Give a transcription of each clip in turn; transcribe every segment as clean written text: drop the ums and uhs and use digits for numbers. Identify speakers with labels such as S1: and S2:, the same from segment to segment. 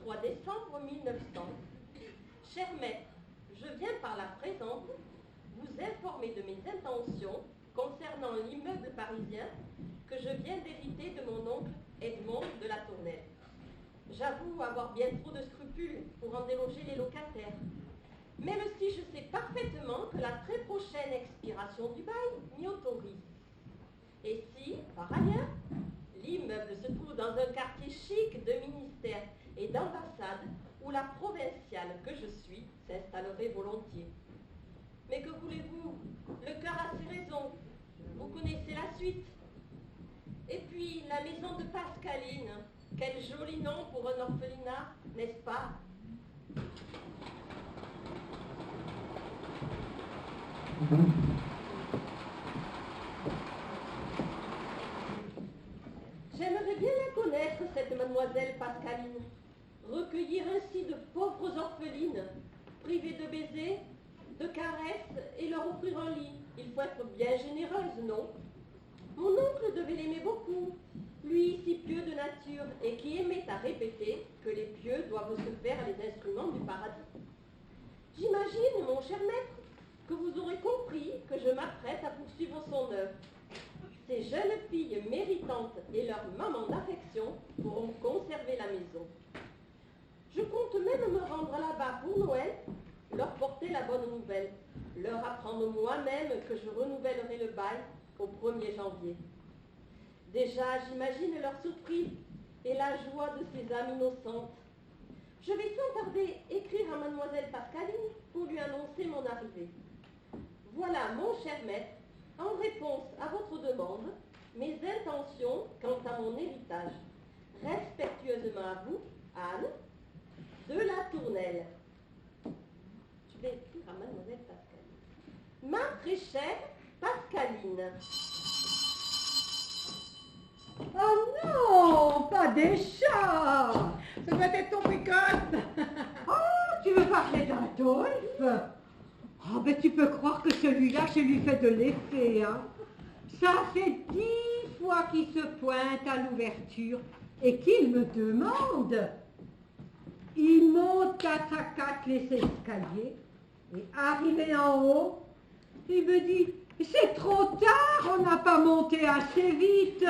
S1: 23 décembre 1900. Cher maître, je viens par la présente vous informer de mes intentions concernant l'immeuble parisien que je viens d'hériter de mon oncle Edmond de la Tournelle. J'avoue avoir bien trop de scrupules pour en déloger les locataires, même si je sais parfaitement que la très prochaine expiration du bail m'y autorise. Et si, par ailleurs, l'immeuble se trouve dans un quartier chic de ministère et d'ambassade où la provinciale que je suis s'installerait volontiers. Mais que voulez-vous? Le cœur a ses raisons. Vous connaissez la suite. Et puis, la maison de Pascaline. Quel joli nom pour un orphelinat, n'est-ce pas? J'aimerais bien la connaître, cette mademoiselle Pascaline. Recueillir ainsi de pauvres orphelines, privées de baisers, de caresses et leur offrir un lit. Il faut être bien généreuse, non? Mon oncle devait l'aimer beaucoup, lui si pieux de nature et qui aimait à répéter que les pieux doivent se faire les instruments du paradis. J'imagine, mon cher maître, que vous aurez compris que je m'apprête à poursuivre son œuvre. Ces jeunes filles méritantes et leurs mamans d'affection pourront conserver la maison. Je compte même me rendre là-bas pour Noël, leur porter la bonne nouvelle, leur apprendre moi-même que je renouvellerai le bail au 1er janvier. Déjà, j'imagine leur surprise et la joie de ces âmes innocentes. Je vais sans tarder écrire à mademoiselle Pascaline pour lui annoncer mon arrivée. Voilà, mon cher maître, en réponse à votre demande, mes intentions quant à mon héritage. Respectueusement à vous, Anne de la Tournelle. Je vais écrire à mademoiselle Pascaline. Ma très chère Pascaline.
S2: Oh non, pas des chats.
S3: Ça doit être ton précoce.
S2: Oh, tu veux parler d'Adolphe? Oh, ben tu peux croire que celui-là, je lui fait de l'effet, hein. Ça fait 10 fois qu'il se pointe à l'ouverture et qu'il me demande. Il monte 4 à 4 les escaliers et arrivé en haut, il me dit « C'est trop tard, on n'a pas monté assez vite !»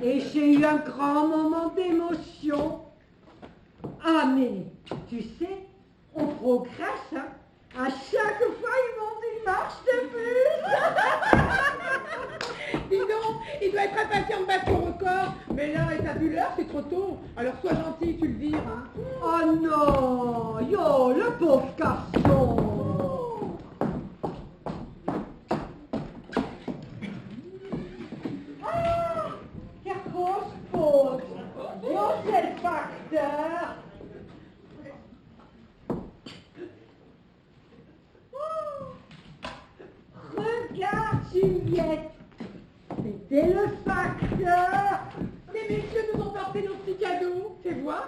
S2: Et j'ai eu un grand moment d'émotion. Ah mais, tu sais, on progresse, hein. À chaque fois, il monte une marche de plus.
S3: Dis donc, il doit être impatient de battre son record. Mais là, t'as vu l'heure, c'est trop tôt. Alors sois gentil, tu le vires, hein.
S2: Oh non, yo, le pauvre garçon. Ah, quelle grosse faute. Yo, c'est le facteur. Regarde, Juliette, c'était le facteur.
S3: Les messieurs nous ont porté nos petits cadeaux, tu vois.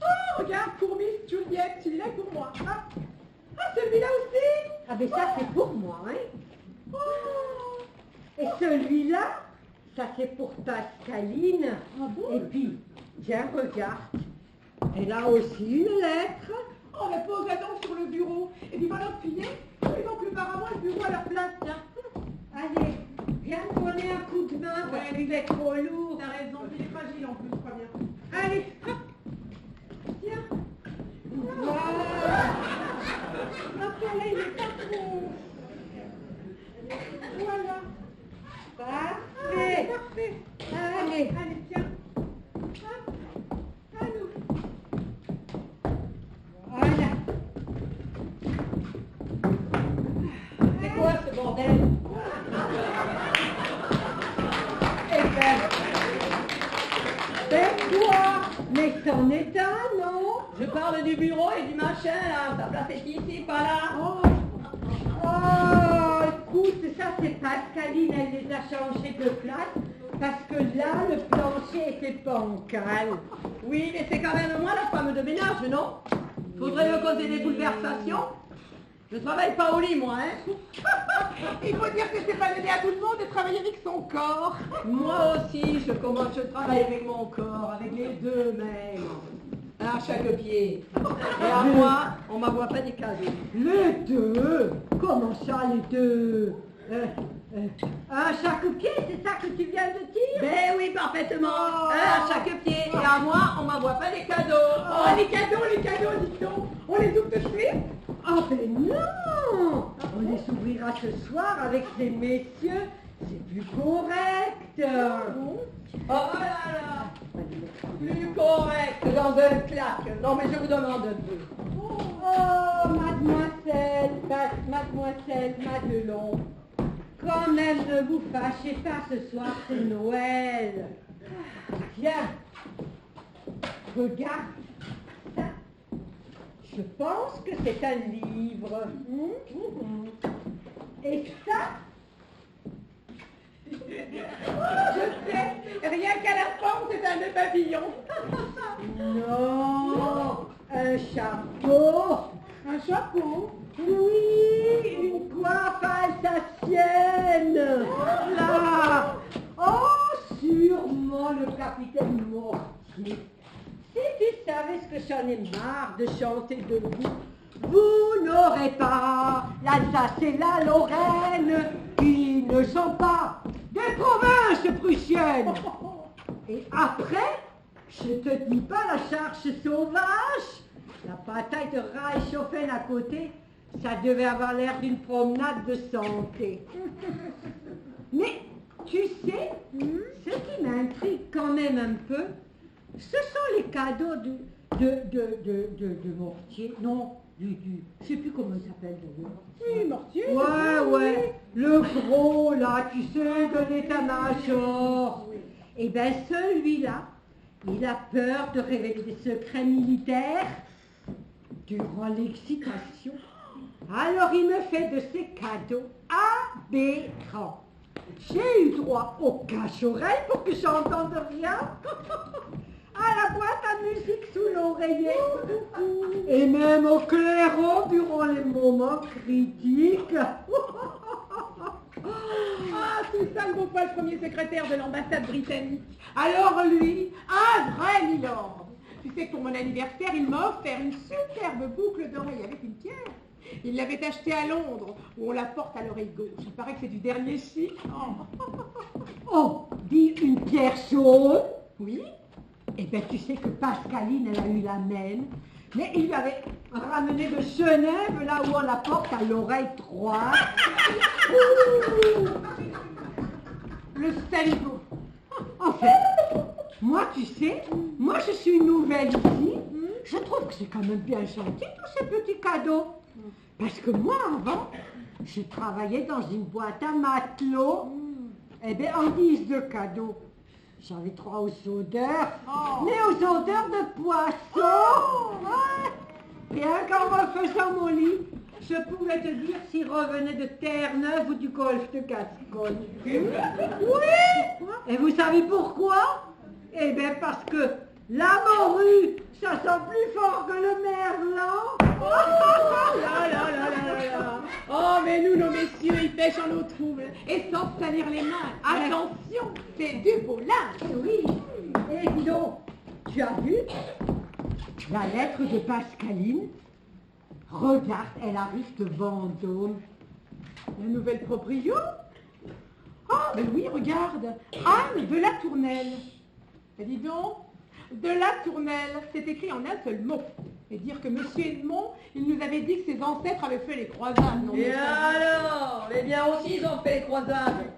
S3: Oh, regarde, pour Miss Juliette, celui-là est pour moi. Ah, celui-là aussi.
S2: Ah ben ça c'est pour moi, hein. Oh. Et celui-là, ça c'est pour Pascaline.
S3: Ah bon?
S2: Et puis, tiens, regarde, elle a aussi une lettre.
S3: Oh, mais pose-la donc sur le bureau. Et puis maintenant, plier. Et donc, le paravent et le bureau à leur place, tiens.
S2: Allez, viens me donner un coup de main parce qu'il est trop lourd.
S3: T'as raison, il est fragile en plus, pas bien.
S2: Allez, hop. Tiens. Voilà. Après, il est pas trop. Voilà. Parfait.
S3: Parfait.
S2: Allez.
S3: Allez, tiens. Hop. À nous.
S2: Voilà.
S1: C'est quoi ce bordel?
S2: Eh ben, c'est toi. Mais c'en est un, non?
S1: Je parle du bureau et du machin, là. Ta place est ici, pas là.
S2: Oh, écoute, ça c'est Pascaline, elle les a changés de place parce que là, le plancher était bancal.
S1: Oui, mais c'est quand même moi la femme de ménage, non? Faudrait me causer des bouleversations. Je travaille pas au lit, moi, hein.
S3: Il faut dire que c'est pas donné à tout le monde de travailler avec son corps.
S1: Moi aussi, je travaille avec mon corps, avec les deux mêmes.
S3: À chaque pied. Et à moi, on m'envoie pas des cadeaux.
S2: Les deux? Comment ça, les deux? À chaque pied, c'est ça que tu viens de dire?
S3: Ben oui, parfaitement.
S2: Oh.
S3: À chaque pied. Et à moi, on m'envoie pas des cadeaux.
S2: Oh,
S3: les cadeaux, dites donc. On les ouvre tout de suite.
S2: Ah ben non! On les ouvrira ce soir avec ces messieurs, c'est plus correct!
S3: Oh là là. Plus correct dans un claque. Non mais je vous demande un peu.
S2: Oh, mademoiselle, mademoiselle Madelon, quand même ne vous fâchez pas ce soir, c'est Noël. Tiens, regarde ça. Je pense que c'est un livre. Et ça,
S3: Je sais, rien qu'à la forme, c'est un nœud papillon.
S2: non, un chapeau.
S3: Un chapeau.
S2: Oui, une coiffe alsacienne. Là. Oh, sûrement le capitaine Mortier. Si tu savais ce que j'en ai marre de chanter debout, vous n'aurez pas l'Alsace et la Lorraine qui ne sont pas des provinces prussiennes. Et après, je te dis pas la charge sauvage, la bataille de Reichshofen à côté, ça devait avoir l'air d'une promenade de santé. Mais tu sais, ce qui m'intrigue quand même un peu, ce sont les cadeaux de Mortier. Non, je sais plus comment il s'appelle d'ailleurs.
S3: Oui, Mortier.
S2: Ouais, le gros là, tu sais, de l'état-major. Eh bien celui-là, il a peur de révéler des secrets militaires durant l'excitation. Alors il me fait de ces cadeaux aberrants. J'ai eu droit au cache-oreille pour que j'entende rien, à la boîte à musique sous l'oreiller, et même au clairon durant les moments critiques.
S3: Ah, tout ça ne vaut pas le premier secrétaire de l'ambassade britannique. Alors lui, un vrai milord. Tu sais que pour mon anniversaire, il m'a offert une superbe boucle d'oreille avec une pierre. Il l'avait achetée à Londres, où on la porte à l'oreille gauche. Il paraît que c'est du dernier chic.
S2: Oh, dis une pierre chaude.
S3: Oui.
S2: Eh bien, tu sais que Pascaline, elle a eu la même, mais il lui avait ramené de Genève, là où on la porte à l'oreille droite.
S3: Le saligo.
S2: En fait, moi, tu sais, moi je suis nouvelle ici, je trouve que c'est quand même bien gentil tous ces petits cadeaux. Parce que moi, avant, je travaillais dans une boîte à matelot. Eh bien, en guise de cadeau, j'avais droit aux odeurs, mais aux odeurs de poisson. Ouais. Et qu'en refaisant mon lit, je pouvais te dire s'il revenait de Terre-Neuve ou du golfe de Gascogne. Oui. Et vous savez pourquoi? Eh bien, parce que la morue, ça sent plus fort que le merlan.
S3: Oh, mais nous, nos messieurs, ils pêchent en eau trouble et sans salir les mains. Attention, c'est du beau linge.
S2: Oui. Et dis donc, tu as vu la lettre de Pascaline? Regarde, elle arrive de Vendôme.
S3: La nouvelle proprio? Ah, mais oui, regarde, Anne de la Tournelle. Et dis donc, de la Tournelle, c'est écrit en un seul mot. Et dire que Monsieur Edmond, il nous avait dit que ses ancêtres avaient fait les croisades. Non,
S4: Et alors, eh bien aussi ils ont fait les croisades.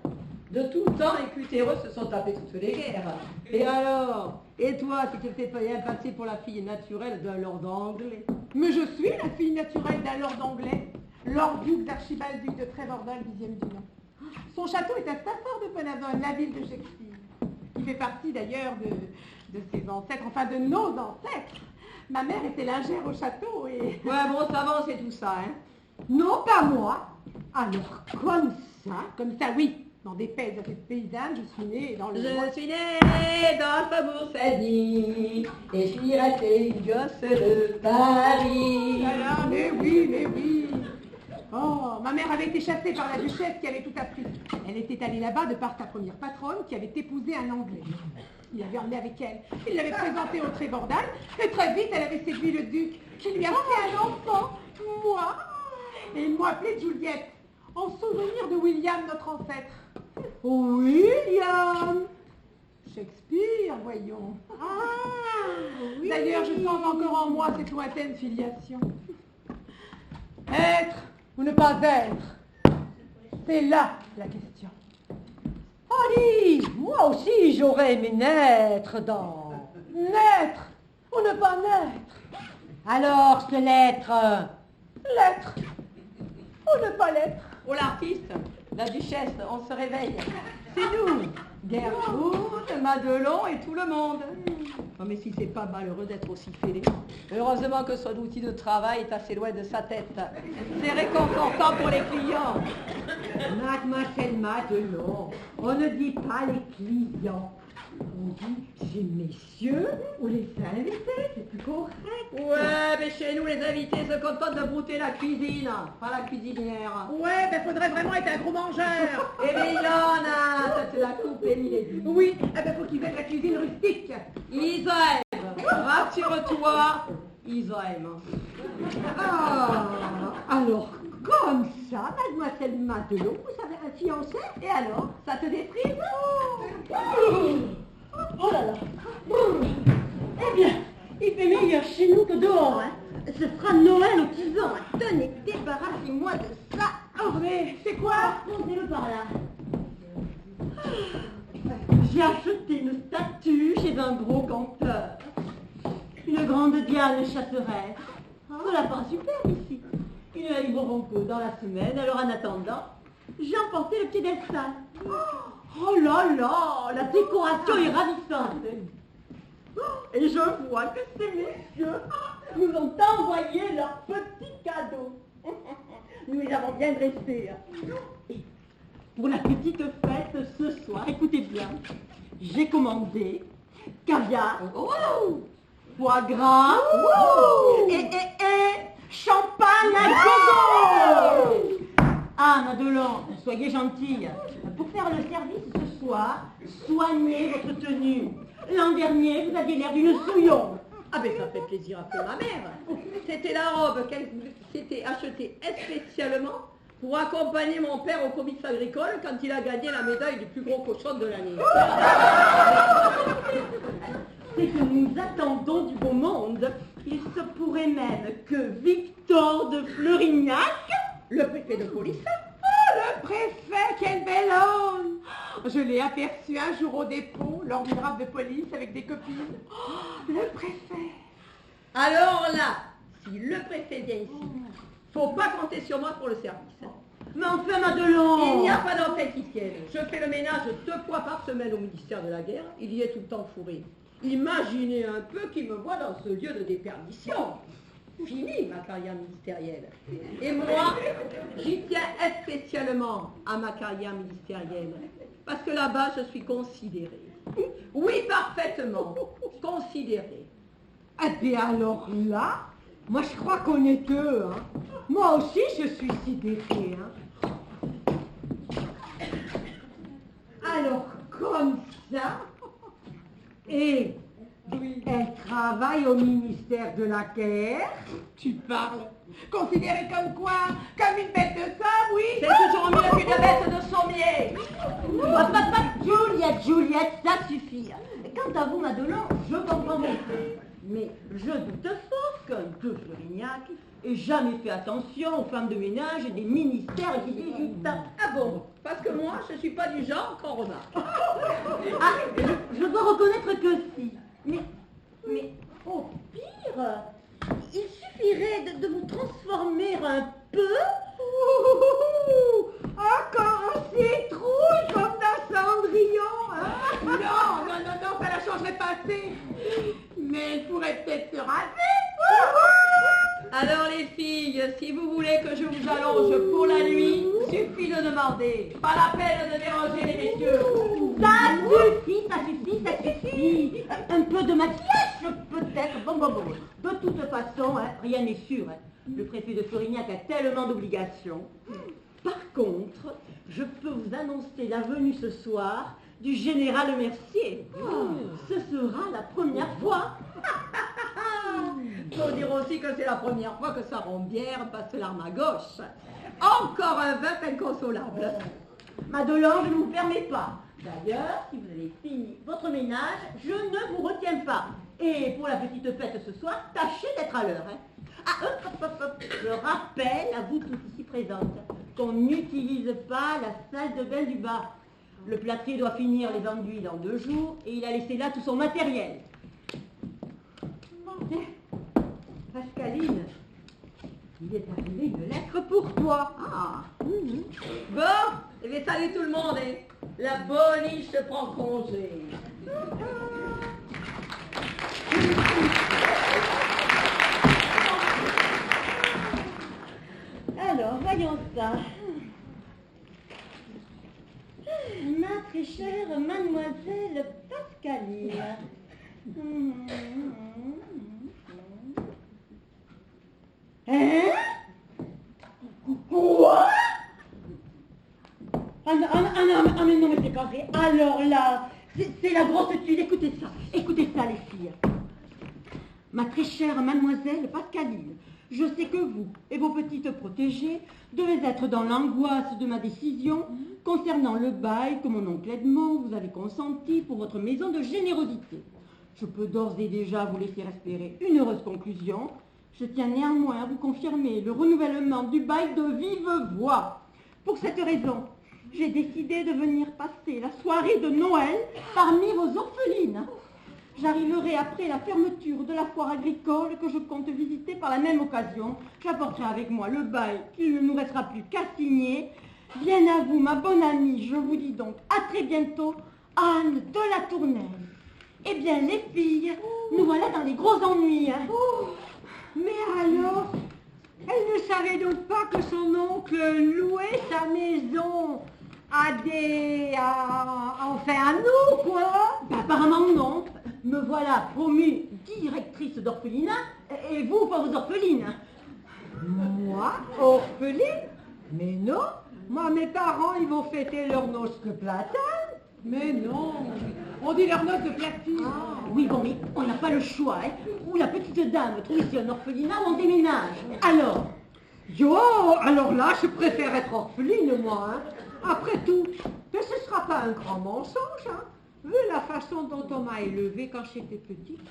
S4: De tout temps, les cutéreux se sont tapés toutes les guerres. Et alors? Et toi, tu te fais bien passer pour la fille naturelle d'un lord anglais?
S3: Mais je suis la fille naturelle d'un lord anglais, Lord Duc d'Archibald, duc de Trevordal, 10e du nom. Son château est à Stafford-upon-Avon, la ville de Shakespeare, qui fait partie d'ailleurs de ses ancêtres, enfin de nos ancêtres. Ma mère était lingère au château et...
S4: Ouais, bon, ça va, c'est tout ça, hein.
S2: Non, pas moi. Alors, comme ça,
S3: Comme ça, oui, dans des paysannes, je suis née dans le...
S4: Je suis née dans le faubourg Saint-Denis et je suis restée une gosse de Paris.
S3: Voilà, mais oui. Oh, ma mère avait été chassée par la duchesse qui avait tout appris. Elle était allée là-bas de par sa première patronne qui avait épousé un Anglais. Il l'avait emmenée avec elle. Il l'avait présentée au Trébordal et très vite, elle avait séduit le duc qui lui a fait un enfant, moi. Et ils m'ont appelée Juliette, en souvenir de William, notre ancêtre.
S2: William!
S3: Shakespeare, voyons.
S2: Ah, oui.
S3: D'ailleurs, je sens encore en moi cette lointaine filiation. Être ou ne pas être, c'est là la question.
S4: Allez, moi aussi j'aurais aimé naître dans...
S3: Naître ou ne pas naître.
S4: Alors, ce l'être...
S3: L'être ou ne pas l'être.
S4: Oh l'artiste, la duchesse, on se réveille. C'est nous, Gertrude, Madelon et tout le monde. Oh, mais si c'est pas malheureux d'être aussi fêlé. Heureusement que son outil de travail est assez loin de sa tête. C'est réconfortant pour les clients.
S2: Mademoiselle Madelon, on ne dit pas les clients. On dit ces messieurs ou les invités, c'est plus correct.
S4: Ouais, mais chez nous, les invités se contentent de brouter la cuisine, pas la cuisinière.
S3: Ouais, ben faudrait vraiment être un gros mangeur.
S4: Eh bien, il en a, ça te la coupe, Émilie.
S3: Oui, eh ben faut qu'il aime la cuisine rustique.
S4: Ils aiment, rassure-toi, ils aiment.
S2: Ah, alors, comme ça, mademoiselle Madelon, vous avez un fiancé?
S4: Et alors, ça te déprise?
S2: Oh là là. Eh bien, il fait meilleur chez nous que dehors, hein. Ce sera Noël au tison, hein. Tenez, débarrassez-moi de ça.
S3: Oh, mais c'est quoi?
S2: Posez-le par là. J'ai acheté une statue chez un gros campeur. Une grande Diane chasseresse. Cela part super ici. Une Alice Ronco dans la semaine, alors en attendant, j'ai emporté le piédestal. Oh là là, la décoration est ravissante. Et je vois que ces messieurs nous ont envoyé leurs petits cadeaux. Nous les avons bien dressés. Et pour la petite fête ce soir, écoutez bien, j'ai commandé caviar, foie gras, et champagne à gogo. Ah, Madelon, soyez gentille. Pour faire le service ce soir, soignez votre tenue. L'an dernier, vous aviez l'air d'une souillon.
S4: Ah ben ça fait plaisir à faire ma mère. C'était la robe qu'elle s'était achetée spécialement pour accompagner mon père au comice agricole quand il a gagné la médaille du plus gros cochon de l'année.
S2: C'est que nous attendons du beau monde. Il se pourrait même que Victor de Fleurignac,
S4: Le préfet de police,
S3: Le préfet, quel bel homme! Je l'ai aperçu un jour au dépôt, lors d'une rafle de police avec des copines. Le préfet!
S4: alors là, si le préfet vient ici, faut pas compter sur moi pour le service.
S2: mais enfin Madelon.
S4: Il n'y a pas d'enquête qui tienne. Je fais le ménage 2 fois par semaine au ministère de la Guerre. Il y est tout le temps fourré. Imaginez un peu qui me voit dans ce lieu de déperdition. Fini ma carrière ministérielle. Et moi, j'y tiens spécialement à ma carrière ministérielle. Parce que là-bas, je suis considérée. Oui, parfaitement. Considérée.
S2: Eh bien alors là, moi je crois qu'on est deux. Hein. Moi aussi je suis sidérée. Hein. Alors comme ça, et elle travaille au ministère de la Guerre.
S3: Tu parles. Considérée comme quoi? Comme une bête de somme, oui?
S4: C'est toujours mieux qu'une bête de sommier.
S2: Juliette, ça suffit. Quant à vous, Madelon, je comprends mon fait. Mais je doute fort qu'un de Fleurignac ait jamais fait attention aux femmes de ménage et des ministères qui visitent.
S4: Ah bon? Parce que moi, je suis pas du genre qu'on remarque.
S2: Ah, je dois reconnaître que si. Mais au pire, il suffirait de vous transformer un peu. Encore un citrouille comme dans Cendrillon. Hein?
S3: Non, ça la changerait pas assez. Mais elle pourrait peut-être se raser.
S4: Alors les filles, si vous voulez que je vous allonge pour la nuit, suffit de demander. Pas la peine de déranger les messieurs.
S2: Ça suffit. Un peu de maquillage, peut-être. Bon. De toute façon, hein, rien n'est sûr. Hein. Le préfet de Fleurignac a tellement d'obligations. Par contre, je peux vous annoncer la venue ce soir
S4: du général Mercier. Ce sera la première fois. Faut dire aussi que c'est la première fois que sa rombière passe l'arme à gauche. Encore un veuf inconsolable. Madeleine, je ne vous permets pas. D'ailleurs, si vous avez fini votre ménage, je ne vous retiens pas. Et pour la petite fête ce soir, tâchez d'être à l'heure. Ah, hop. Je rappelle à vous tous ici présentes qu'on n'utilise pas la salle de bain du bas. Le plâtrier doit finir les enduits dans 2 jours et il a laissé là tout son matériel. Pascaline, il est arrivé une lettre pour toi. Ah. Bon, je vais saluer tout le monde. La boniche prend congé. Alors, voyons ça. Ma très chère mademoiselle Pascaline. Hein? Quoi? Ah non, mais c'est pas vrai. Alors là, c'est la grosse tuile. Écoutez ça, les filles. Ma très chère mademoiselle Pascaline, je sais que vous et vos petites protégées devez être dans l'angoisse de ma décision concernant le bail que mon oncle Edmond vous avait consenti pour votre maison de générosité. Je peux d'ores et déjà vous laisser espérer une heureuse conclusion. Je tiens néanmoins à vous confirmer le renouvellement du bail de vive voix. Pour cette raison, j'ai décidé de venir passer la soirée de Noël parmi vos orphelines. J'arriverai après la fermeture de la foire agricole que je compte visiter par la même occasion. J'apporterai avec moi le bail qu'il ne nous restera plus qu'à signer. Bien à vous, ma bonne amie, je vous dis donc à très bientôt, Anne de la Tournelle. Eh bien, les filles, nous voilà dans les gros ennuis.
S2: Mais alors, elle ne savait donc pas que son oncle louait sa maison enfin à nous, quoi.
S4: Apparemment non. Me voilà promue directrice d'orphelinat et vous, pauvres orphelines.
S2: Moi, orpheline? Mais non, moi, mes parents, ils vont fêter leur noces de platane.
S3: Mais non, on dit leur noce de platine.
S4: Oui, bon, mais on n'a pas le choix, hein. Ou la petite dame trouve ici un orphelinat ou on déménage. Alors
S2: alors là, je préfère être orpheline, moi, hein. Après tout, mais ce ne sera pas un grand mensonge, hein, vu la façon dont on m'a élevée quand j'étais petite.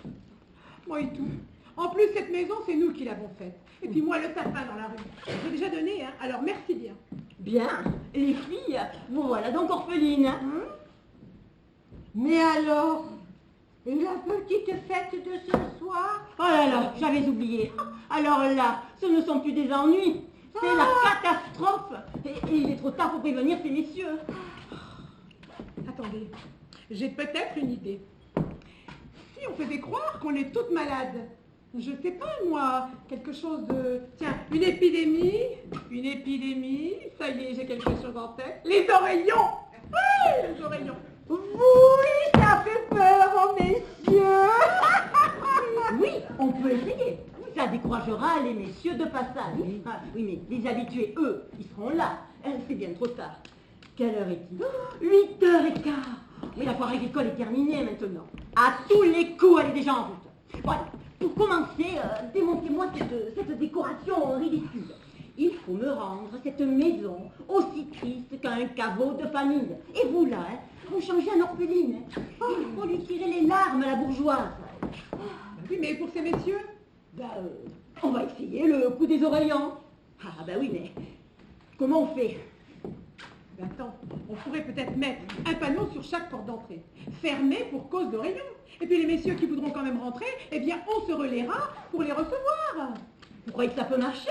S3: Moi et tout. En plus, cette maison, c'est nous qui l'avons faite. Et puis moi, le sapin dans la rue. J'ai déjà donné, hein, alors merci bien.
S4: Bien, les filles, vous voilà donc orphelines.
S2: Mais alors, et la petite fête de ce soir?
S4: Oh là là, j'avais oublié. Alors là, ce ne sont plus des ennuis, c'est la catastrophe. Et il est trop tard pour prévenir ces messieurs.
S3: Attendez, j'ai peut-être une idée. Si on faisait croire qu'on est toutes malades, je sais pas moi, quelque chose de... Tiens, une épidémie, ça y est, j'ai quelque chose en tête. Les oreillons. Oui, les oreillons.
S2: Oui, ça fait peur, messieurs.
S4: Oui, on peut essayer. Ça découragera les messieurs de passage. Oui, mais les habitués, eux, ils seront là. C'est bien trop tard. Quelle heure est-il? 8h15. Mais la foire agricole est terminée maintenant. À tous les coups, elle est déjà en route. Bon, pour commencer, démontez-moi cette décoration ridicule. Il faut me rendre cette maison aussi triste qu'un caveau de famille. Et vous là, vous changez en orpheline. Il faut lui tirer les larmes à la bourgeoise.
S3: Oui, mais pour ces messieurs?
S4: On va essayer le coup des oreillons. Ah bah oui, mais comment on fait?
S3: Attends, on pourrait peut-être mettre un panneau sur chaque porte d'entrée. Fermé pour cause d'oreillons. Et puis les messieurs qui voudront quand même rentrer, eh bien on se relaiera pour les recevoir.
S4: Vous croyez que ça peut marcher?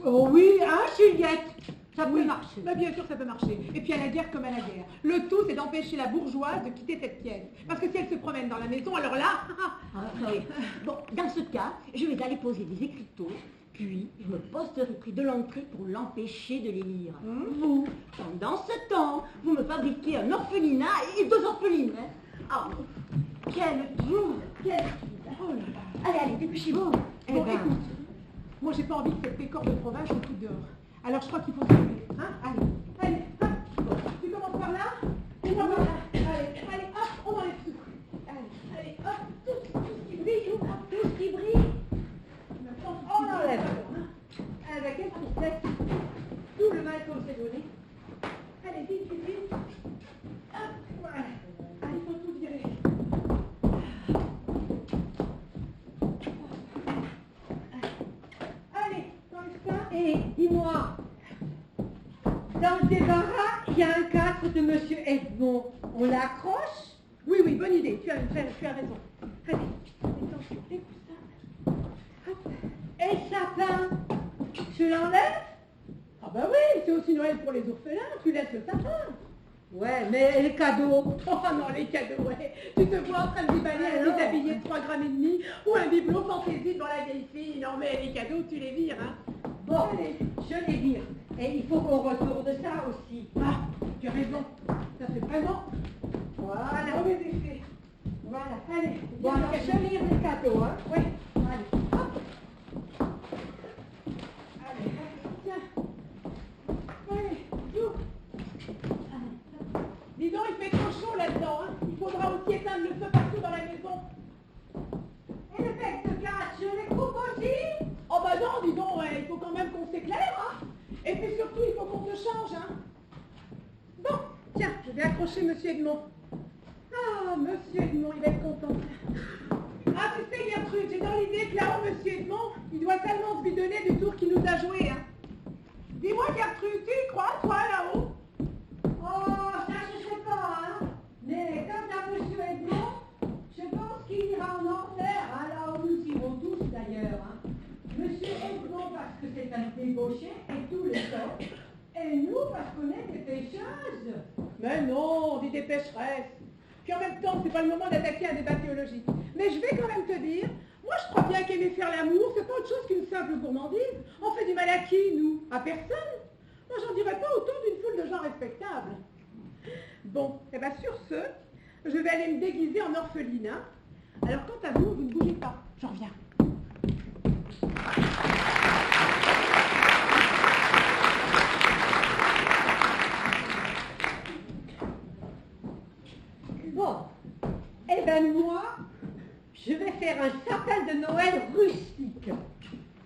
S2: Oui, hein, Juliette? Ça peut marcher.
S3: Bien sûr, ça peut marcher. Et puis à la guerre comme à la guerre. Le tout, c'est d'empêcher la bourgeoise de quitter cette pièce. Parce que si elle se promène dans la maison, alors là...
S4: Oui. Bon, dans ce cas, je vais aller poser des écriteaux, puis je me posterai près de l'entrée pour l'empêcher de les lire. Vous, pendant ce temps, vous me fabriquez un orphelinat et 2 orphelines. Ah, quelle trouille, quelle trouille.
S3: Oh là là.
S4: Allez, dépêchez-vous.
S3: Bon, écoute, moi j'ai pas envie que cette pécore de province au coup dehors. Alors je crois qu'il faut se lever. Hein? Allez, hop. Tu commences par là? tu as raison. Allez, attention, les coussins. Hop.
S2: Et le sapin, tu l'enlèves?
S3: Ah bah oui, c'est aussi Noël pour les orphelins, tu laisses le sapin.
S2: Ouais, mais les cadeaux?
S3: Oh non, les cadeaux, ouais. Tu te vois en train de déballer un déshabillé de 3,5 grammes ou un bibelot fantaisie devant la vieille fille. Non mais les cadeaux, tu les vires, hein.
S2: Bon, allez, je les vire. Et il faut qu'on retourne ça aussi.
S3: Ah, tu as raison. Ça fait vraiment
S2: Voilà.
S3: mauvais effet.
S2: Voilà.
S3: Allez,
S2: Bon, alors je vire les cadeaux, hein.
S3: Oui.
S2: Allez, hop.
S3: Allez, tiens. Allez, tout. Dis donc, il fait trop chaud là-dedans, hein. Il faudra aussi éteindre le feu partout dans la maison.
S2: Et le bec de cache, je les coupe aussi?
S3: Oh bah non, dis donc, ouais, il faut quand même qu'on s'éclaire, hein. Et puis surtout, il faut qu'on te change, hein. Bon, tiens, je vais accrocher Monsieur Edmond. Ah, Monsieur Edmond, il va être content. Ah, tu sais, Gertrude, j'ai dans l'idée que là-haut, Monsieur Edmond, il doit tellement se bidonner du tour qu'il nous a joué, hein. Dis-moi, Gertrude, tu y crois, toi, là-haut?
S2: Oh, ça je sais pas, hein. Mais quant à Monsieur Edmond, je pense qu'il ira en enfer, hein, là où nous irons tous d'ailleurs, hein. Monsieur Edmond parce que c'est un débauché et tout le temps, et nous parce qu'on est des pêcheuses.
S3: Mais non, on dit des pécheresses. Puis en même temps, c'est pas le moment d'attaquer un débat théologique. Mais je vais quand même te dire, moi je crois bien qu'aimer faire l'amour, c'est pas autre chose qu'une simple gourmandise. On fait du mal à qui, nous? À personne. Moi j'en dirais pas autant d'une foule de gens respectables. Bon, et bien sur ce, je vais aller me déguiser en orpheline, hein. Alors quant à vous, vous ne bougez pas, j'en reviens.
S2: Bon, eh ben moi, je vais faire un sapin de Noël rustique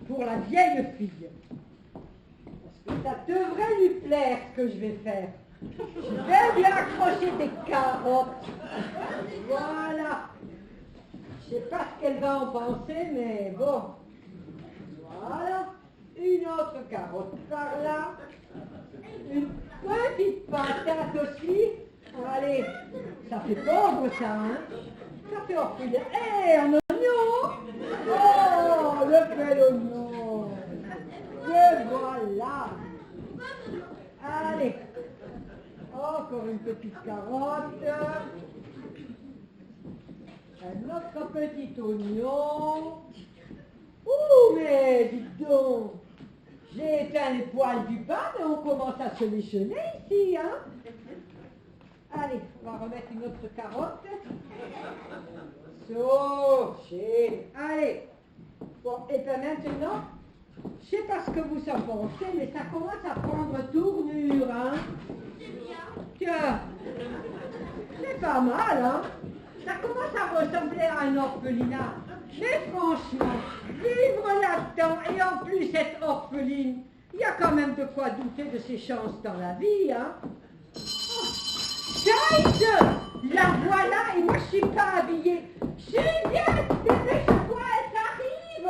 S2: pour la vieille fille. Parce que ça devrait lui plaire ce que je vais faire. Je vais lui accrocher des carottes. Voilà. Je sais pas ce qu'elle va en penser, mais bon. Voilà. Une autre carotte par là. Une petite patate aussi. Allez, ça fait pauvre ça, hein. Ça fait orphelin. Eh, un oignon. Oh, le bel oignon. Et voilà. Allez. Encore une petite carotte. Un autre petit oignon. Ouh, mais dites donc. J'ai éteint les poils du pain, mais on commence à se l'échelonner ici, hein. Allez, on va remettre une autre carotte. Allez. Bon, et bien maintenant, je sais pas ce que vous en pensez, mais ça commence à prendre tournure, hein. Tiens, c'est pas mal, hein. Ça commence à ressembler à un orphelinat. Mais franchement, vivre là-dedans, et en plus être orpheline, il y a quand même de quoi douter de ses chances dans la vie, hein. Chut! La voilà, et moi je suis pas habillée. Juliette, dépêche-toi, elle t'arrive.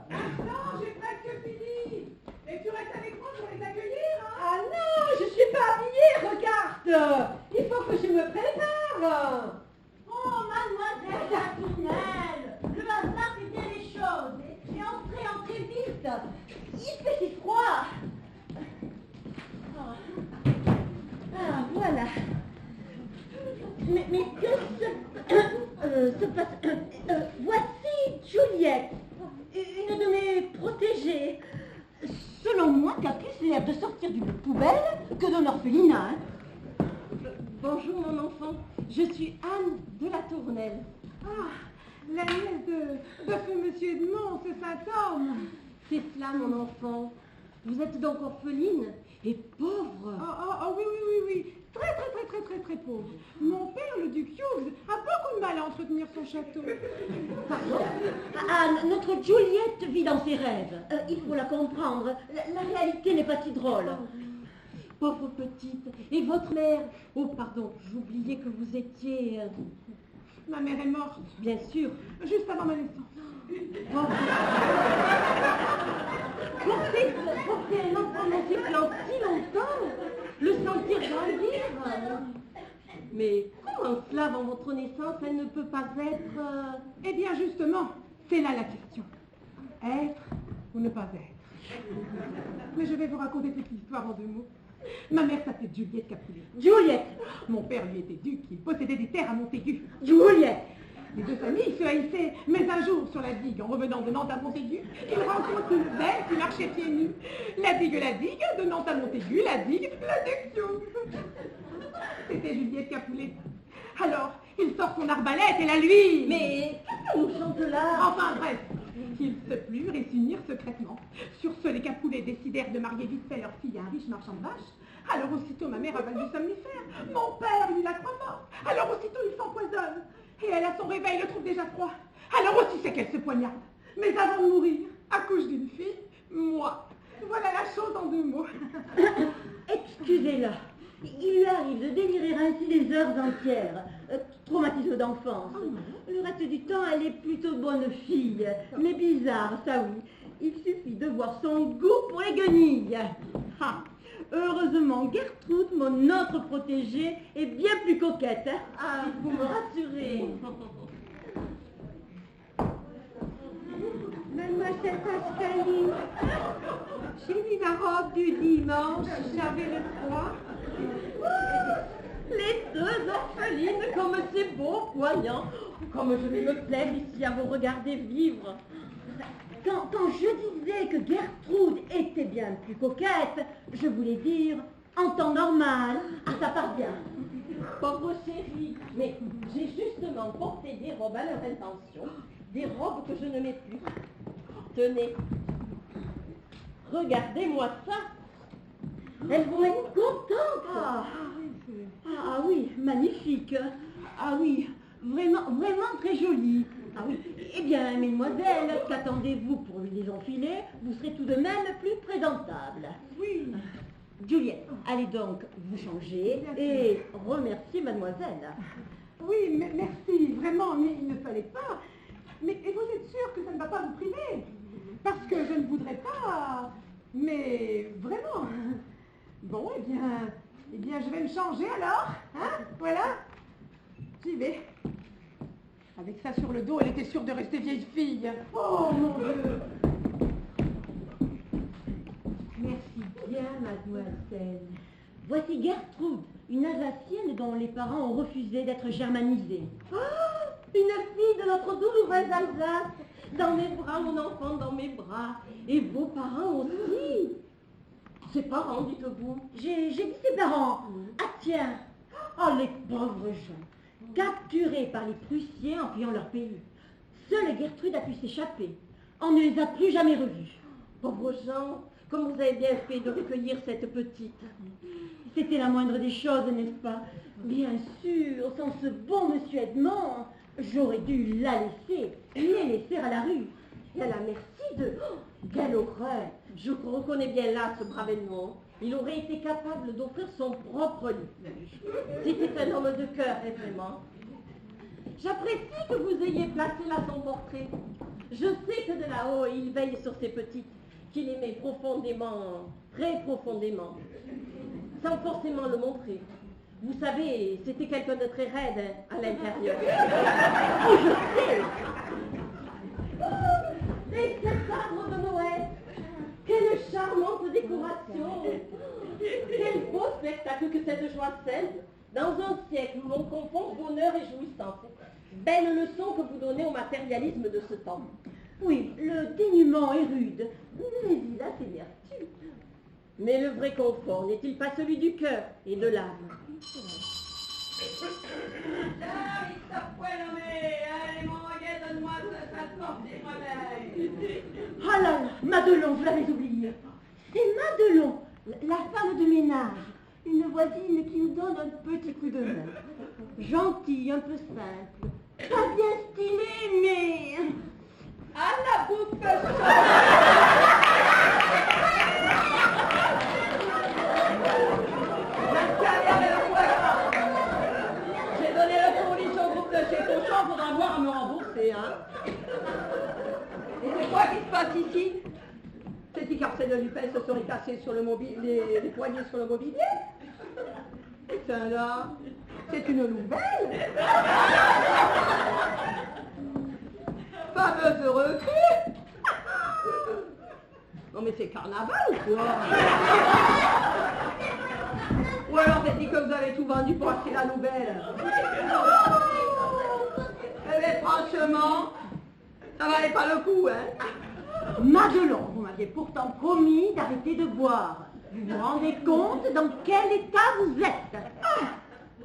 S3: Attends, j'ai presque fini. Et tu restes avec moi pour les accueillir, hein?
S2: Ah non, je suis pas habillée, regarde. Il faut que je me prépare.
S1: Oh, mademoiselle la Tournelle, le hasard fait bien les choses. Et entrez vite. Il fait si froid. Ah, voilà. Mais que se passe? Voici Juliette, une de mes protégées. Selon moi, tu as plus l'air de sortir d'une poubelle que d'un orphelinat. Hein. Bonjour mon enfant, je suis Anne de la Tournelle.
S3: Ah, la nièce de feu Monsieur Edmond, c'est Saint-Homme.
S1: C'est cela mon enfant. Vous êtes donc orpheline et pauvre.
S3: Oh, oui. Très pauvre. Mon père, le duc Hughes, a beaucoup de mal à entretenir son château.
S1: Pardon? Ah, notre Juliette vit dans ses rêves. Il faut la comprendre. La réalité n'est pas si drôle. Pauvre petite. Et votre mère? Oh, pardon, j'oubliais que vous étiez...
S3: Ma mère est morte,
S1: Bien sûr.
S3: juste avant ma naissance.
S1: Porter un enfant dans ses plans si longtemps, le sentir grandir. Mais comment en cela, avant votre naissance, elle ne peut pas être...
S3: Eh bien, justement, c'est là la question. Être ou ne pas être. Mais je vais vous raconter toute l'histoire en 2 mots. Ma mère s'appelait Juliette Capulet.
S2: Juliette.
S3: Mon père lui était duc, il possédait des terres à Montaigu.
S2: Juliette.
S3: Les 2 familles se haïssaient, mais un jour, sur la digue, en revenant de Nantes à Montaigu, ils rencontrent une belle qui marchait pieds nus. La digue, de Nantes à Montaigu, la digue, C'était Juliette Capulet. Alors, il sort son arbalète et la lui.
S2: Mais qu'est-ce qu'on chante là?
S3: Enfin bref, ils se plurent et s'unirent secrètement. Sur ce, les Capulet décidèrent de marier vite fait leur fille à un riche marchand de vaches. Alors aussitôt, ma mère avale du somnifère. Mon père, lui, la croit morte. Alors aussitôt, il s'empoisonne. Et elle, à son réveil, le trouve déjà froid. Alors aussi, c'est qu'elle se poignarde. Mais avant de mourir, accouche d'une fille, moi. Voilà la chose en 2 mots.
S2: Excusez-la. Il lui arrive de délirer ainsi des heures entières. Traumatisme d'enfance. Le reste du temps, elle est plutôt bonne fille. Mais bizarre, ça oui. Il suffit de voir son goût pour les guenilles. Ah, heureusement, Gertrude, mon autre protégée, est bien plus coquette.
S1: Ah, vous me rassurez.
S2: Mademoiselle Pascaline,
S1: J'ai mis ma robe du dimanche, j'avais le froid. Les 2 orphelines, comme c'est beau, poignant. Comme je vais me plaire ici à vous regarder vivre.
S2: quand je disais que Gertrude était bien plus coquette, je voulais dire en temps normal, ça part bien.
S1: Pauvre chérie, mais j'ai justement porté des robes à leur intention, des robes que je ne mets plus. Tenez, regardez-moi ça.
S2: Elles vont être contentes. Ah oui, magnifique. Ah oui, vraiment très jolie. Ah oui, eh bien, mesdemoiselles, qu'attendez-vous pour lui les enfiler? Vous serez tout de même plus présentable.
S3: Oui.
S2: Juliette, allez donc vous changer et remerciez mademoiselle.
S3: Oui, merci, vraiment, mais il ne fallait pas. Mais et vous êtes sûr que ça ne va pas vous priver? Parce que je ne voudrais pas. Mais vraiment. Bon, eh bien, je vais me changer alors. Hein? Voilà. J'y vais. Avec ça sur le dos, elle était sûre de rester vieille fille. Oh mon Dieu.
S2: Merci bien, mademoiselle. Voici Gertrude, une Alsacienne dont les parents ont refusé d'être germanisés.
S1: Oh, une fille de notre douloureuse Alsace. Dans mes bras, mon enfant, dans mes bras. Et vos parents aussi. Ses parents, dites-vous.
S2: J'ai dit ses parents. Ah tiens. Oh, les pauvres gens. Capturés par les Prussiens en fuyant leur pays. Seule Gertrude a pu s'échapper. On ne les a plus jamais revus.
S1: Pauvres gens, comme vous avez bien fait de recueillir cette petite.
S2: C'était la moindre des choses, n'est-ce pas? Bien sûr, sans ce bon monsieur Edmond, j'aurais dû la laisser, les laisser à la rue.
S1: Et à la merci de... Oh, quelle horreur! Je reconnais bien là ce brave Edmond. Il aurait été capable d'offrir son propre lit. C'était un homme de cœur, vraiment. J'apprécie que vous ayez placé là son portrait. Je sais que de là-haut, il veille sur ses petites, qu'il aimait profondément, très profondément, sans forcément le montrer. Vous savez, c'était quelqu'un de très raide à l'intérieur.
S2: Oh, je sais!
S1: Et cet arbre de Noël, quelle charmante décoration! Quel beau spectacle que cette joie simple, dans un siècle où l'on confond bonheur et jouissance. Belle leçon que vous donnez au matérialisme de ce temps.
S2: Oui, le dénuement est rude, mais il a ses vertus.
S1: Mais le vrai confort n'est-il pas celui du cœur et de l'âme?
S2: Ah là là, Madelon, je l'avais oublié. C'est Madelon, la femme de ménage, une voisine qui nous donne un petit coup de main. Gentille, un peu simple, pas bien stylée, mais...
S1: À la bouffe! J'ai donné la police au groupe de chez Cochon pour avoir à me rembourser, hein. Et c'est quoi qui se passe ici? C'est dit qu'Arsène Lupin se serait cassé sur le les poignets sur le mobilier? Et ça là,
S3: C'est une nouvelle.
S4: Fameuse recrue. Non mais c'est carnaval ou quoi? Ou alors c'est dit que vous avez tout vendu pour acheter la nouvelle? Eh bien franchement, ça valait pas le coup, hein?
S2: Madelon, vous m'aviez pourtant promis d'arrêter de boire. Vous vous rendez compte dans quel état vous êtes?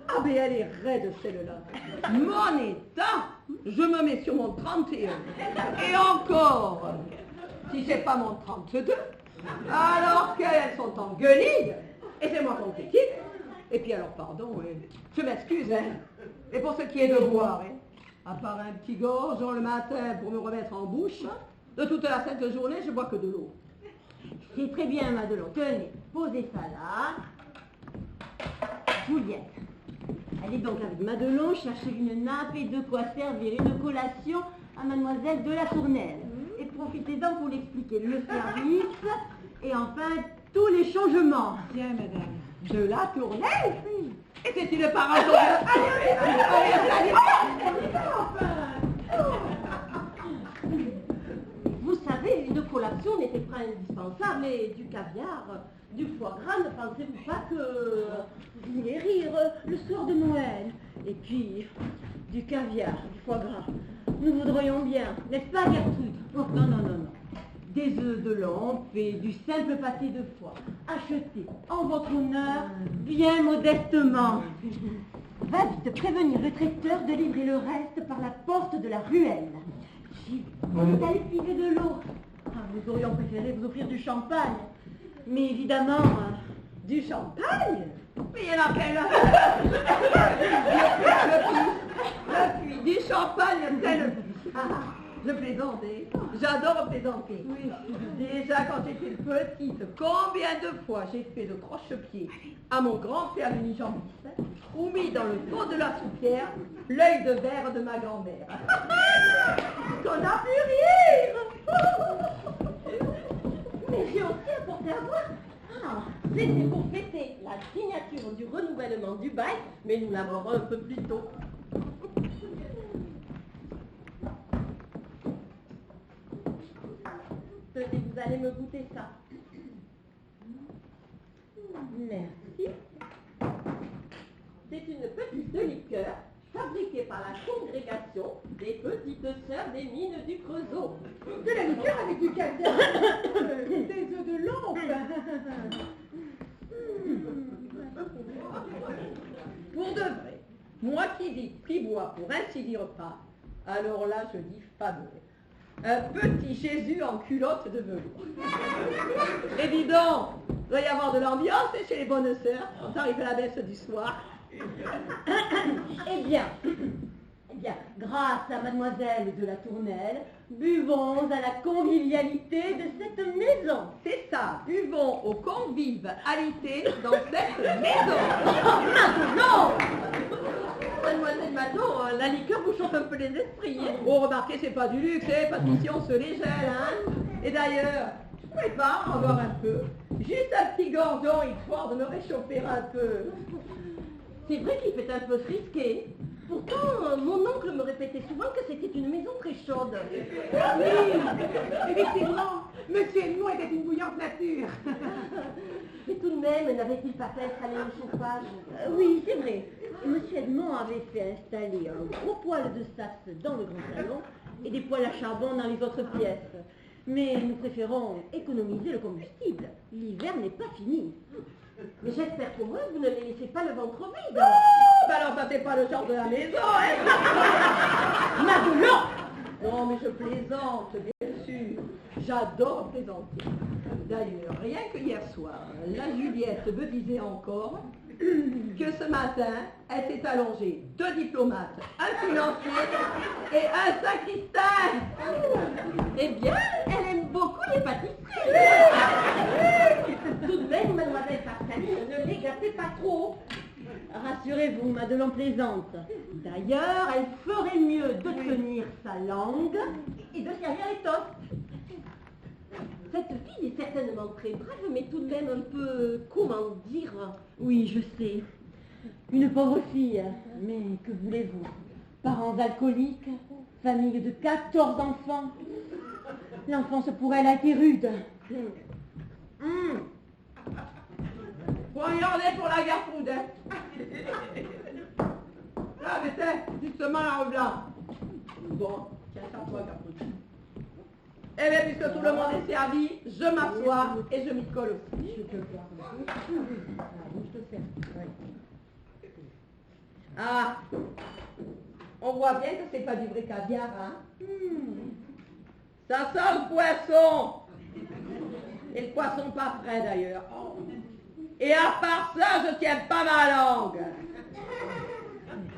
S4: Ah mais elle est raide celle-là. Mon état, je me mets sur mon 31. Et encore, si c'est pas mon 32, alors qu'elles sont en guenilles, et c'est moi qu'on critique. Et puis alors pardon, je m'excuse, hein. Et pour ce qui est de boire, hein, à part un petit gorgeon le matin pour me remettre en bouche, de toute la sainte journée, je bois que de l'eau.
S2: C'est très bien, Madelon. Tenez, posez ça là. Juliette, allez donc avec Madelon chercher une nappe et de quoi servir une collation à mademoiselle de la Tournelle. Et profitez-en pour l'expliquer le service et enfin tous les changements.
S3: Bien, madame.
S4: De la Tournelle? Et c'est-il par hasard allez,
S1: Vous savez, une collation n'était pas indispensable, et du caviar, du foie gras, ne pensez-vous pas que vous voulez rire le soir de Noël? Et puis, du caviar, du foie gras, nous voudrions bien, n'est-ce pas Gertrude?
S2: Oh, non, non, non, non. Des œufs de lampe et du simple pâté de foie, achetés en votre honneur, bien modestement. Va vite prévenir le traiteur de livrer le reste par la porte de la ruelle. Vous allez puiser de l'eau. Ah, nous aurions préféré vous offrir du champagne. Mais évidemment,
S4: du champagne? Mais il y en a plein là. Le puits, du champagne, tel le puits. Je plaisantais. J'adore plaisanter. Oui. Déjà quand j'étais petite, combien de fois j'ai fait de croche-pied à mon grand-père Denis Jean-Baptiste, ou mis dans le dos de la soupière l'œil de verre de ma grand-mère. Qu'on a pu rire.
S1: Mais j'ai aussi apporté à boire. Ah, c'était pour fêter la signature du renouvellement du bail, mais nous l'avons un peu plus tôt. Tenez, vous allez me goûter ça. Merci. C'est une petite liqueur fabriquée par la congrégation des petites sœurs des mines du Creusot.
S3: De la liqueur avec du caviar. Des œufs de lampe.
S4: Pour de vrai, moi qui dis prix-bois pour ainsi dire pas, alors là je dis fabuleux. Un petit Jésus en culotte de velours. Évident, il doit y avoir de l'ambiance chez les bonnes sœurs, quand arrive la messe du soir.
S2: eh bien, grâce à mademoiselle de la Tournelle, buvons à la convivialité de cette maison.
S4: C'est ça, buvons aux convivialités dans cette maison.
S1: Non! Mademoiselle Madelon, la liqueur vous chauffe un peu les esprits. Hein?
S4: Oh, remarquez, c'est pas du luxe, parce qu'ici on se les gèle, hein. Et d'ailleurs, je pourrais pas en boire un peu. Juste un petit gorgeon, histoire de me réchauffer un peu.
S1: C'est vrai qu'il fait un peu frisqué. Pourtant, mon oncle me répétait souvent que c'était une maison très chaude.
S3: Oui, effectivement, Monsieur Edmond était une bouillante nature.
S1: Mais tout de même, n'avait-il pas fait installer le chauffage?
S2: Oui, c'est vrai. Monsieur Edmond avait fait installer un gros poêle de Saxe dans le grand salon et des poêles à charbon dans les autres pièces. Mais nous préférons économiser le combustible. L'hiver n'est pas fini.
S1: Mais j'espère qu'au moins vous ne les laissez pas le ventre vide.
S4: Oh, bah alors ça c'est pas le genre de la maison, hein.
S2: Madelon!
S4: Non, mais je plaisante, bien sûr. J'adore plaisanter. D'ailleurs, rien que hier soir, la Juliette me disait encore que ce matin, elle s'est allongée 2 diplomates, un financier et un sacristain.
S1: Eh bien, elle aime beaucoup les pâtisseries. Tout de même, mademoiselle Pascaline, ne les gâtez pas trop.
S2: Rassurez-vous, Madelon plaisante. D'ailleurs, elle ferait mieux de tenir sa langue
S1: Et de servir les toasts. Cette fille est certainement très brave, mais tout de même un peu, comment dire...
S2: Oui, je sais.
S5: Une pauvre fille, mais que voulez-vous? Parents alcooliques, famille de 14 enfants. L'enfance pour elle a été rude.
S4: Regardez pour la Gertrude, hein. Ah, mais c'est justement la robe là. Bon, tiens ça toi, Gertrude. Eh bien, puisque tout le monde est servi, je m'assois et je m'y colle aussi.
S5: Je te parle. Je te fais.
S4: Ah, on voit bien que c'est pas du vrai caviar, hein. Ça sent le poisson. Et le poisson pas frais d'ailleurs. Et à part ça, je tiens pas ma langue.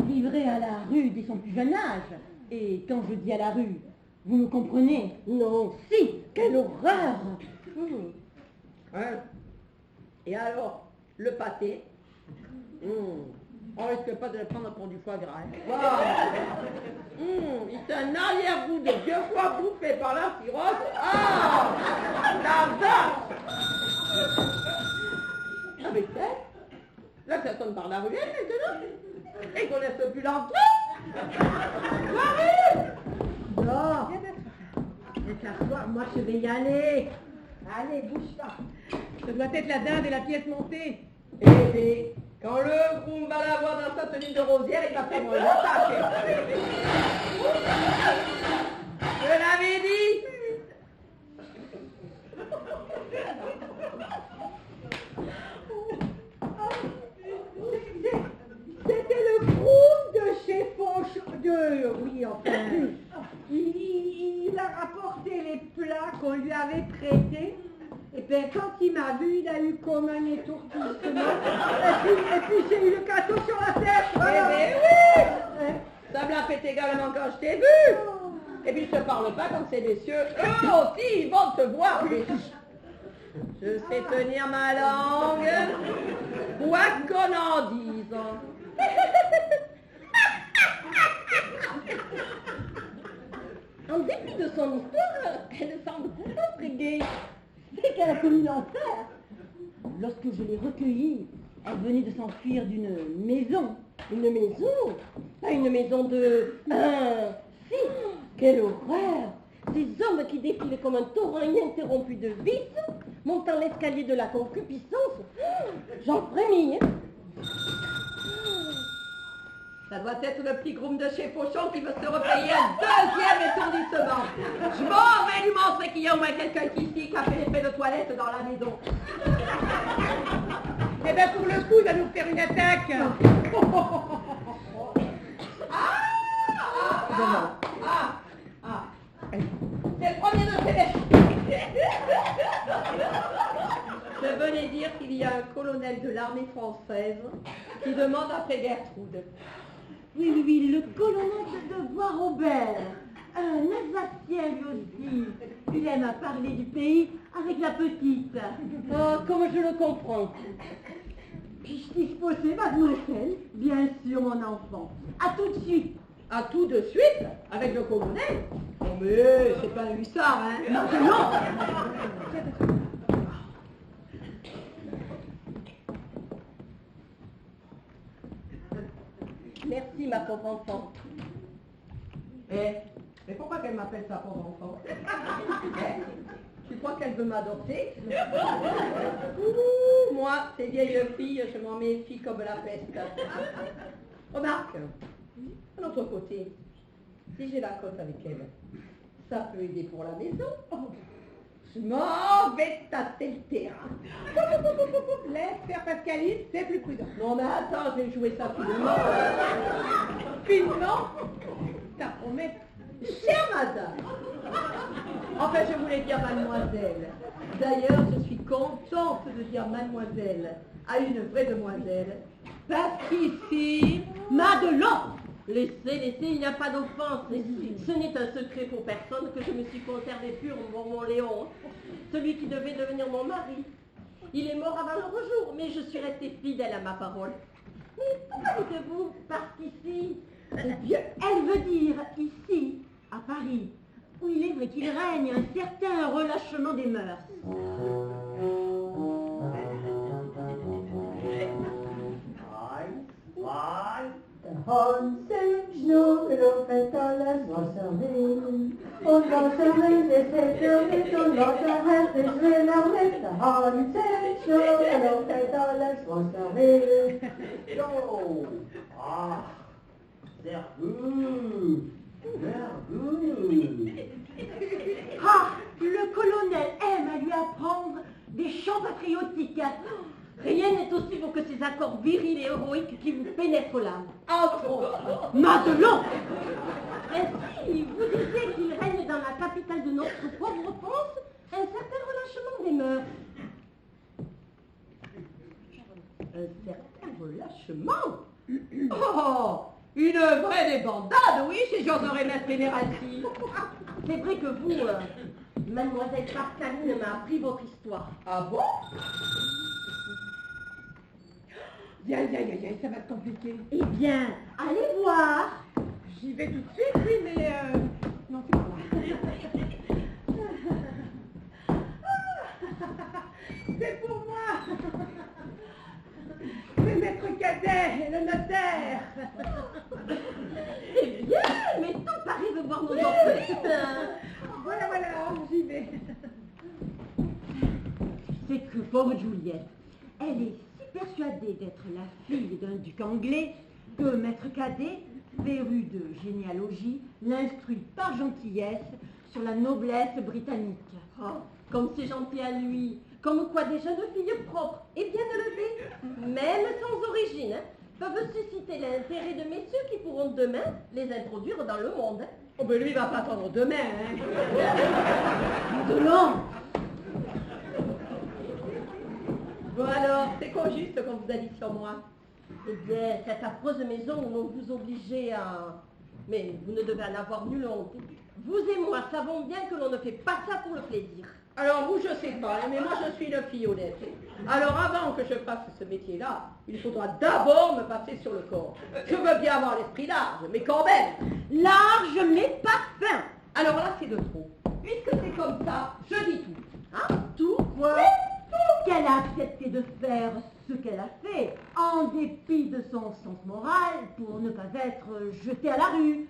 S5: Livré à la rue dès son plus jeune âge. Et quand je dis à la rue, vous me comprenez?
S1: Non.
S5: Si, quelle horreur!
S4: Hein? Et alors, le pâté, on risque pas de le prendre pour du foie gras. Hein? Wow. C'est un arrière-goût de vieux foie bouffé par la cirrhose. Ah, la vache! Ah mais c'est, là que ça sonne par la ruelle maintenant. Et qu'on laisse plus l'entrée. J'arrive!
S2: Non. Laisse l'asseoir, moi je vais y aller. Allez, bouge pas.
S3: Ça doit être la dinde et la pièce montée.
S4: Eh bien, quand le groom va la voir dans sa tenue de rosière, il va faire mon attaque. Je l'avais dit.
S2: C'était le groom de chez Fauchon. Oui, enfin. Il a rapporté les plats qu'on lui avait traités. Et bien, quand il m'a vu, il a eu comme un étourdissement. Et puis j'ai eu le cadeau sur la tête. Voilà.
S4: Eh bien, oui. Ça me l'a fait également quand je t'ai vu. Et puis je te parle pas quand c'est messieurs. Eux aussi, ils vont te voir. Je sais tenir ma langue. Quoi qu'on en dise.
S1: En dépit de son histoire, elle semble intriguée.
S5: C'est qu'elle a connu l'enfer. Lorsque je l'ai recueillie, elle venait de s'enfuir d'une maison.
S1: Une maison? Pas une maison de... Si, quelle horreur! Ces hommes qui défilent comme un torrent ininterrompu de vices, montant l'escalier de la concupiscence. J'en frémis, hein.
S4: Ça doit être le petit groom de chez Fauchon qui veut se repayer un deuxième étourdissement. Je m'en vais lui montrer qu'il y a au moins quelqu'un ici qui a fait l'effet de toilette dans la maison.
S3: Eh bien, pour le coup, il va nous faire une attaque.
S4: C'est le premier de ces Je venais dire qu'il y a un colonel de l'armée française qui demande après Gertrude.
S5: Oui, le colonel de Bois-Robert. Un Alsacien lui aussi. Il aime à parler du pays avec la petite.
S1: Oh, comme je le comprends.
S5: Puis-je disposer, mademoiselle? Bien sûr, mon enfant. À tout de suite.
S4: À tout de suite avec le colonel. Oh mais c'est pas un hussard, hein.
S5: Maintenant.
S1: Merci, ma pauvre enfant.
S4: Mais pourquoi qu'elle m'appelle ça pauvre enfant? Tu crois qu'elle veut m'adopter? Moi, ces vieilles filles, je m'en méfie comme la peste. Remarque, de l'autre côté, si j'ai la cote avec elle, ça peut aider pour la maison. Je m'en vais tâter le terrain.
S3: Laisse faire Pascaline, c'est plus prudent.
S4: Non mais attends, je vais jouer ça finement.
S3: Finement, ça promet.
S4: Chère madame, enfin je voulais dire mademoiselle. D'ailleurs, je suis contente de dire mademoiselle à une vraie demoiselle. Parce qu'ici, Madelon.
S1: Laissez, il n'y a pas d'offense. Ce n'est un secret pour personne que je me suis conservé pur pour mon Léon, celui qui devait devenir mon mari. Il est mort avant le jour, mais je suis restée fidèle à ma parole. Mais pourquoi dites-vous parce qu'ici?
S5: Eh bien, elle veut dire ici, à Paris, où il est vrai qu'il règne un certain relâchement des mœurs. Hansen, Schnuckeluft, alles Wasserwind. Und Wasserwind ist Heckerwind und Wasserheld ist Willerwind. Hansen, Schnuckeluft, alles Wasserwind.
S6: Jo! Ach, sehr gut. Sehr gut.
S5: Ah, le colonel aime à lui apprendre des chants patriotiques. Rien n'est aussi beau que ces accords virils et héroïques qui vous pénètrent l'âme.
S1: Entre autres.
S5: Madelon! Ainsi, vous disiez qu'il règne dans la capitale de notre pauvre France un certain relâchement des mœurs. Un certain relâchement?
S2: Oh, une vraie débandade, oui, si j'oserais mettre l'énergie.
S5: C'est vrai que vous, mademoiselle Pascaline m'a appris votre histoire.
S2: Ah bon? Viens, ça va être compliqué.
S5: Eh bien, allez voir.
S3: J'y vais tout de suite, oui, mais... Non, c'est pas C'est pour moi. C'est Maître Cadet et le notaire.
S5: Eh bien, mais tout Paris veut voir nos orphelins.
S3: Voilà, j'y vais.
S5: C'est que pauvre Juliette, elle est si persuadée d'être la fille d'un duc anglais que Maître Cadet, féru de généalogie, l'instruit par gentillesse sur la noblesse britannique.
S1: Oh, comme c'est gentil à lui. Comme quoi des jeunes filles propres et bien élevées, même sans origine, peuvent susciter l'intérêt de messieurs qui pourront demain les introduire dans le monde.
S2: Oh, ben lui, il va pas attendre demain, hein.
S5: Madelon!
S1: Bon alors, c'est quoi juste qu'on vous a dit sur moi?
S5: Eh bien, cette affreuse maison où l'on vous obligeait à...
S1: Mais vous ne devez en avoir nulle honte. Vous et moi savons bien que l'on ne fait pas ça pour le plaisir.
S2: Alors vous, je sais pas, mais moi je suis une fille honnête. Alors avant que je fasse ce métier-là, il faudra d'abord me passer sur le corps. Je veux bien avoir l'esprit large, mais quand même.
S5: Large mais pas fin!
S2: Alors là, c'est de trop. Puisque c'est comme ça, je dis tout.
S5: Hein? Tout?
S2: Quoi?
S5: Qu'elle a accepté de faire ce qu'elle a fait, en dépit de son sens moral, pour ne pas être jetée à la rue.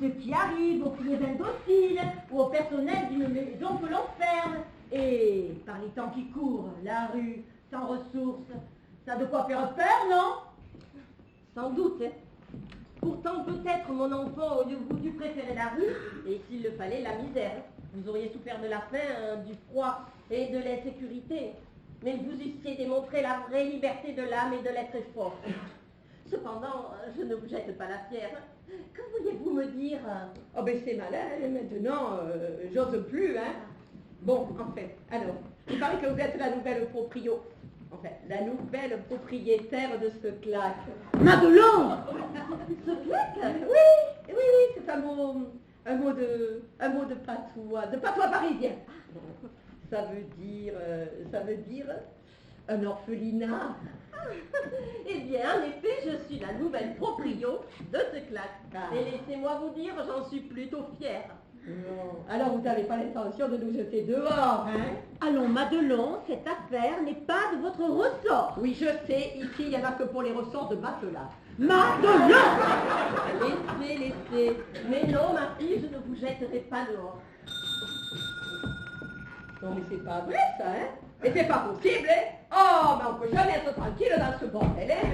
S5: Ce qui arrive aux filles indociles ou au personnel d'une maison que l'on ferme. Et par les temps qui courent, la rue, sans ressources, ça a de quoi faire peur, non?
S1: Sans doute, hein. Pourtant, peut-être, mon enfant, au lieu de vous, du préférer la rue, et s'il le fallait, la misère. Vous auriez souffert de la faim, du froid et de l'insécurité. Mais vous eussiez démontré la vraie liberté de l'âme et de l'être fort. Cependant, je ne vous jette pas la pierre. Que vouliez-vous me dire?
S2: Oh ben c'est malin, et maintenant, j'ose plus, hein. Bon, en fait, alors, il paraît que vous êtes la nouvelle la nouvelle propriétaire de ce claque.
S5: Madelon!
S1: Ce claque?
S2: Oui, c'est un mot de patois parisien. Ça veut dire un orphelinat.
S1: Eh bien, en effet, je suis la nouvelle proprio de ce claque.
S2: Ah.
S1: Et laissez-moi vous dire, j'en suis plutôt fière.
S2: Non. Alors vous n'avez pas l'intention de nous jeter dehors, hein?
S5: Allons, Madelon, cette affaire n'est pas de votre ressort.
S2: Oui, je sais, ici, il n'y en a que pour les ressorts de matelas.
S5: Madelon!
S1: Laissez. Mais non, ma fille, je ne vous jetterai pas dehors.
S2: Non, mais c'est pas vrai, ça, hein? Mais c'est pas possible, hein? Oh, mais on peut jamais être tranquille dans ce bordel, hein?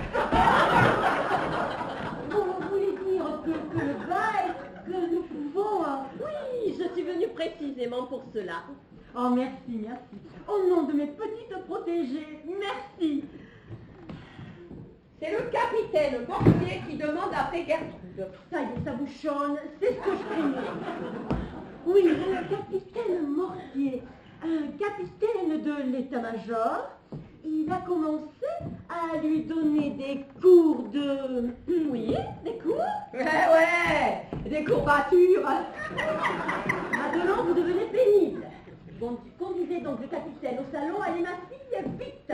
S5: Vous voulez dire que le bail, que nous pouvons...
S1: Oui, je suis venue précisément pour cela.
S5: Oh, merci. Au nom de mes petites protégées, merci.
S2: C'est le capitaine Mortier qui demande après Gertrude.
S5: Ça y est, ça bouchonne, c'est ce que je craignais. Oui, le capitaine Mortier, un capitaine de l'état-major, il a commencé à lui donner des cours de... Oui, des cours.
S2: Ouais, des courbatures.
S5: Madelon, vous devenez pénible. Bon, conduisez donc le capitaine au salon, allez ma fille, vite.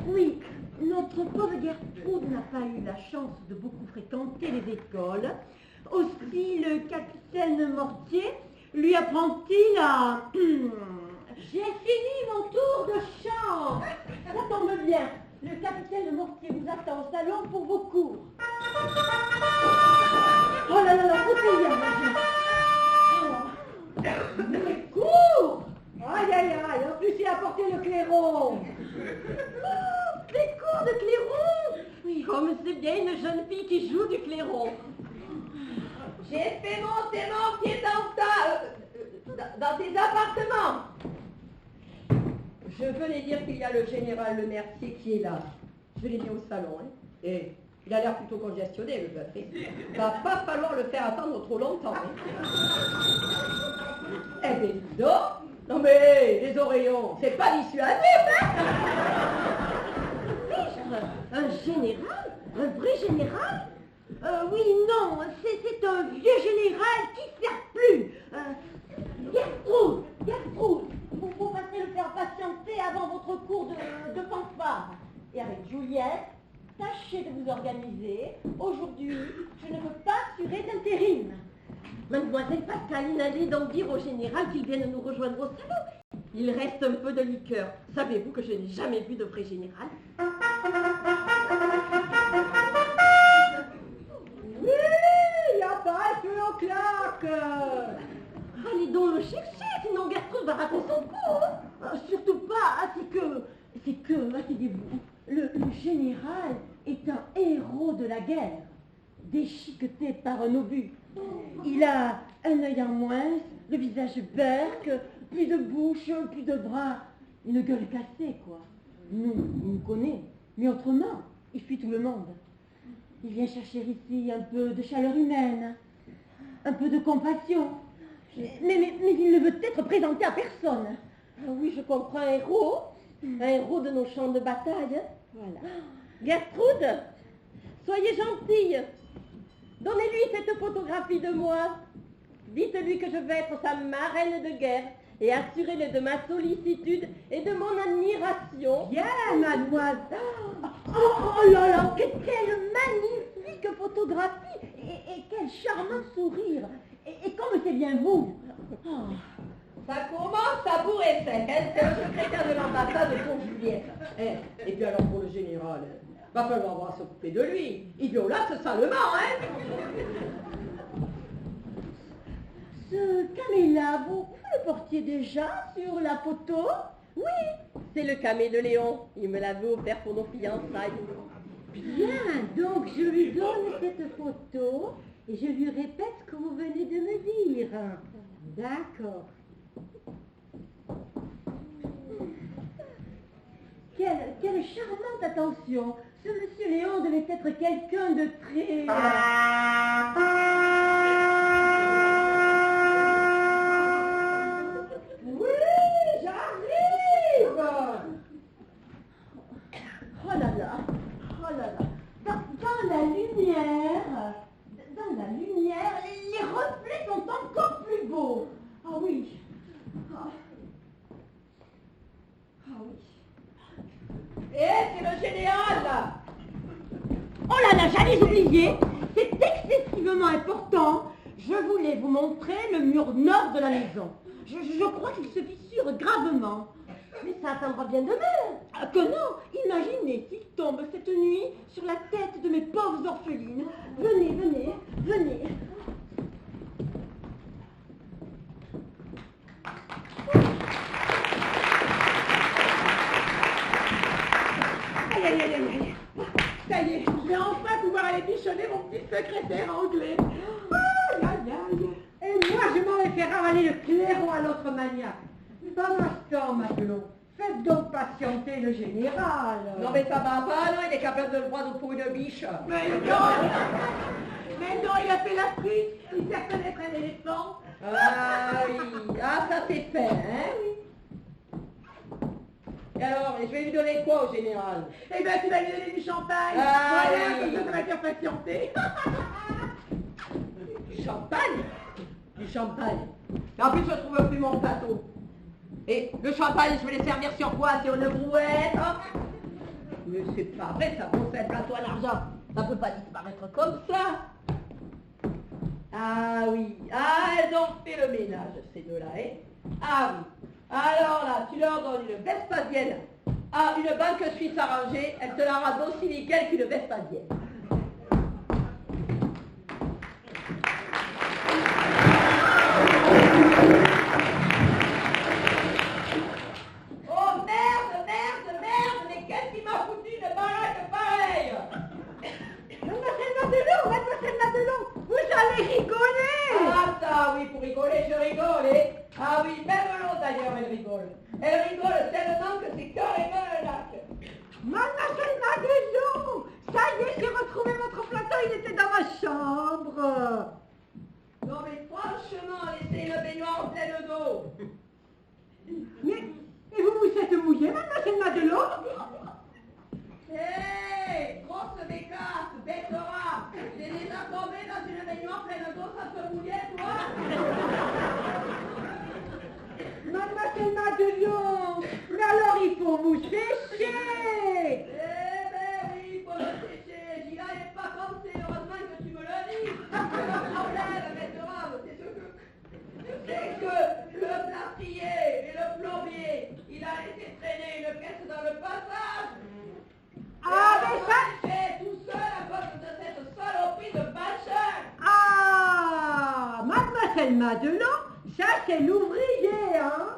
S5: Oui, notre pauvre Gertrude n'a pas eu la chance de beaucoup fréquenter les écoles. Aussi, le capitaine Mortier lui apprend-il à... J'ai fini mon tour de chant. Ça tombe bien. Le capitaine Mortier vous attend au salon pour vos cours. Oh là là là, bouteillage.
S2: Mais cours! Aïe, aïe, aïe, en plus il a porté le clairon.
S1: Des cours de clairon. Oui, comme c'est bien une jeune fille qui joue du clairon. J'ai fait monter mon pied dans tes appartements.
S4: Je venais dire qu'il y a le général Le Mercier qui est là. Je l'ai mis au salon, hein. Et il a l'air plutôt congestionné, le bœuf. Il va pas falloir le faire attendre trop longtemps, hein. Eh bien, dis donc. Non mais, les oreillons, c'est pas dissuasif, hein.
S5: Un général? Un vrai général? Oui, non, c'est un vieux général qui ne sert plus. Gertrude, vous passerez le faire patienter avant votre cours de fanfare. Et avec Juliette, tâchez de vous organiser. Aujourd'hui, je ne peux pas assurer d'intérim.
S1: Mademoiselle Pascaline, allez donc dire au général qu'il vienne nous rejoindre au salon. Il reste un peu de liqueur. Savez-vous que je n'ai jamais vu de vrai général?
S2: Oui, il n'y a pas un feu en claque.
S1: Allez donc le chercher, sinon Gertrude va rater son cours.
S5: Surtout pas, c'est que, asseyez-vous, le général est un héros de la guerre, déchiqueté par un obus. Il a un œil en moins, le visage berque, plus de bouche, plus de bras, une gueule cassée, quoi. Nous, il nous connaît, mais autrement, il fuit tout le monde. Il vient chercher ici un peu de chaleur humaine, un peu de compassion, mais il ne veut être présenté à personne.
S1: Ah oui, je comprends, un héros de nos champs de bataille. Voilà. Gertrude, soyez gentille. Donnez-lui cette photographie de moi. Dites-lui que je vais être sa marraine de guerre et assurez-le de ma sollicitude et de mon admiration.
S2: Bien, mademoiselle.
S5: Oh là là, quelle magnifique photographie et quel charmant sourire. Et comme c'est bien vous. Oh.
S4: Ça commence à bourrer sec, hein. C'est le secrétaire de l'ambassade pour Juliette. Et puis alors pour le général, va falloir voir s'occuper de lui. Il violace salement, hein.
S5: Ce camé-là, vous le portiez déjà sur la photo?
S1: Oui, c'est le camé de Léon. Il me l'avait offert pour nos fiançailles.
S5: Bien, donc je lui donne cette photo et je lui répète ce que vous venez de me dire. D'accord. Quelle charmante attention. Ce monsieur Léon devait être quelqu'un de très...
S2: Oui, j'arrive.
S5: Oh là là, oh là là. Dans la lumière, les reflets sont encore plus beaux. Ah oui. Ah oui.
S4: C'est le général, là.
S5: Oh là là, j'allais oublier. C'est excessivement important. Je voulais vous montrer le mur nord de la maison. Je crois qu'il se fissure gravement.
S1: Mais ça attendra bien demain.
S5: Ah, que non. Imaginez s'il tombe cette nuit sur la tête de mes pauvres orphelines. Venez.
S3: Aïe. Ça y est, je vais enfin pouvoir aller bichonner mon petit secrétaire anglais. Aïe.
S2: Et moi, je m'en vais faire avaler le clairon à l'autre maniaque. Pendant ce temps, Madelon, faites donc patienter le général.
S4: Non mais ça va pas, non, il est capable de le prendre pour une biche.
S3: Mais non, il a fait la frite. Il sait reconnaître un éléphant.
S4: Ah oui, ça c'est fait, hein. Et alors, je vais lui donner quoi au général?
S3: Eh bien, tu vas lui donner du champagne.
S4: Ah,
S3: voilà,
S4: oui.
S3: comme ça va te faire patienter.
S4: Du champagne? Du champagne. Et en plus, je trouve plus mon plateau. Et le champagne, je vais les servir sur quoi? Sur une brouette, hein? Mais c'est pas vrai, ça vaut un plateau en argent. Ça peut pas disparaître comme ça. Ah oui, elles ont fait le ménage, ces deux-là, hein? Ah oui. Alors là, tu leur donnes une Vespasienne. Ah, une banque suisse arrangée, elle te la rend aussi nickel qu'une Vespasienne. oui, pour rigoler, je rigole, eh. Ah oui, même l'eau d'ailleurs, elle rigole. Elle rigole tellement que c'est carrément un lac.
S2: Mademoiselle Madelon, ça y est, j'ai retrouvé votre plateau, il était dans ma chambre.
S4: Non mais franchement, laissez le baignoire en pleine d'eau.
S2: Mais vous vous êtes mouillée, Mademoiselle Madelon?
S4: Hé, grosse bécasse, bêtera. J'ai déjà tombé dans une baignoire pleine d'eau, ça te mouillait, toi?
S2: Mademoiselle Madelon, mais alors il faut vous sécher.
S4: Eh ben oui, il faut le sécher. J'y avais pas pensé, heureusement que tu me le dis. Le problème, bêtera, c'est que le plâtrier et le plombier, il a laissé traîner une pièce dans le passage.
S2: Ah, mais ça...
S4: C'est tout seul à cause de cette saloperie de machin.
S2: Ah, Mademoiselle Madelon, ça c'est l'ouvrier, hein.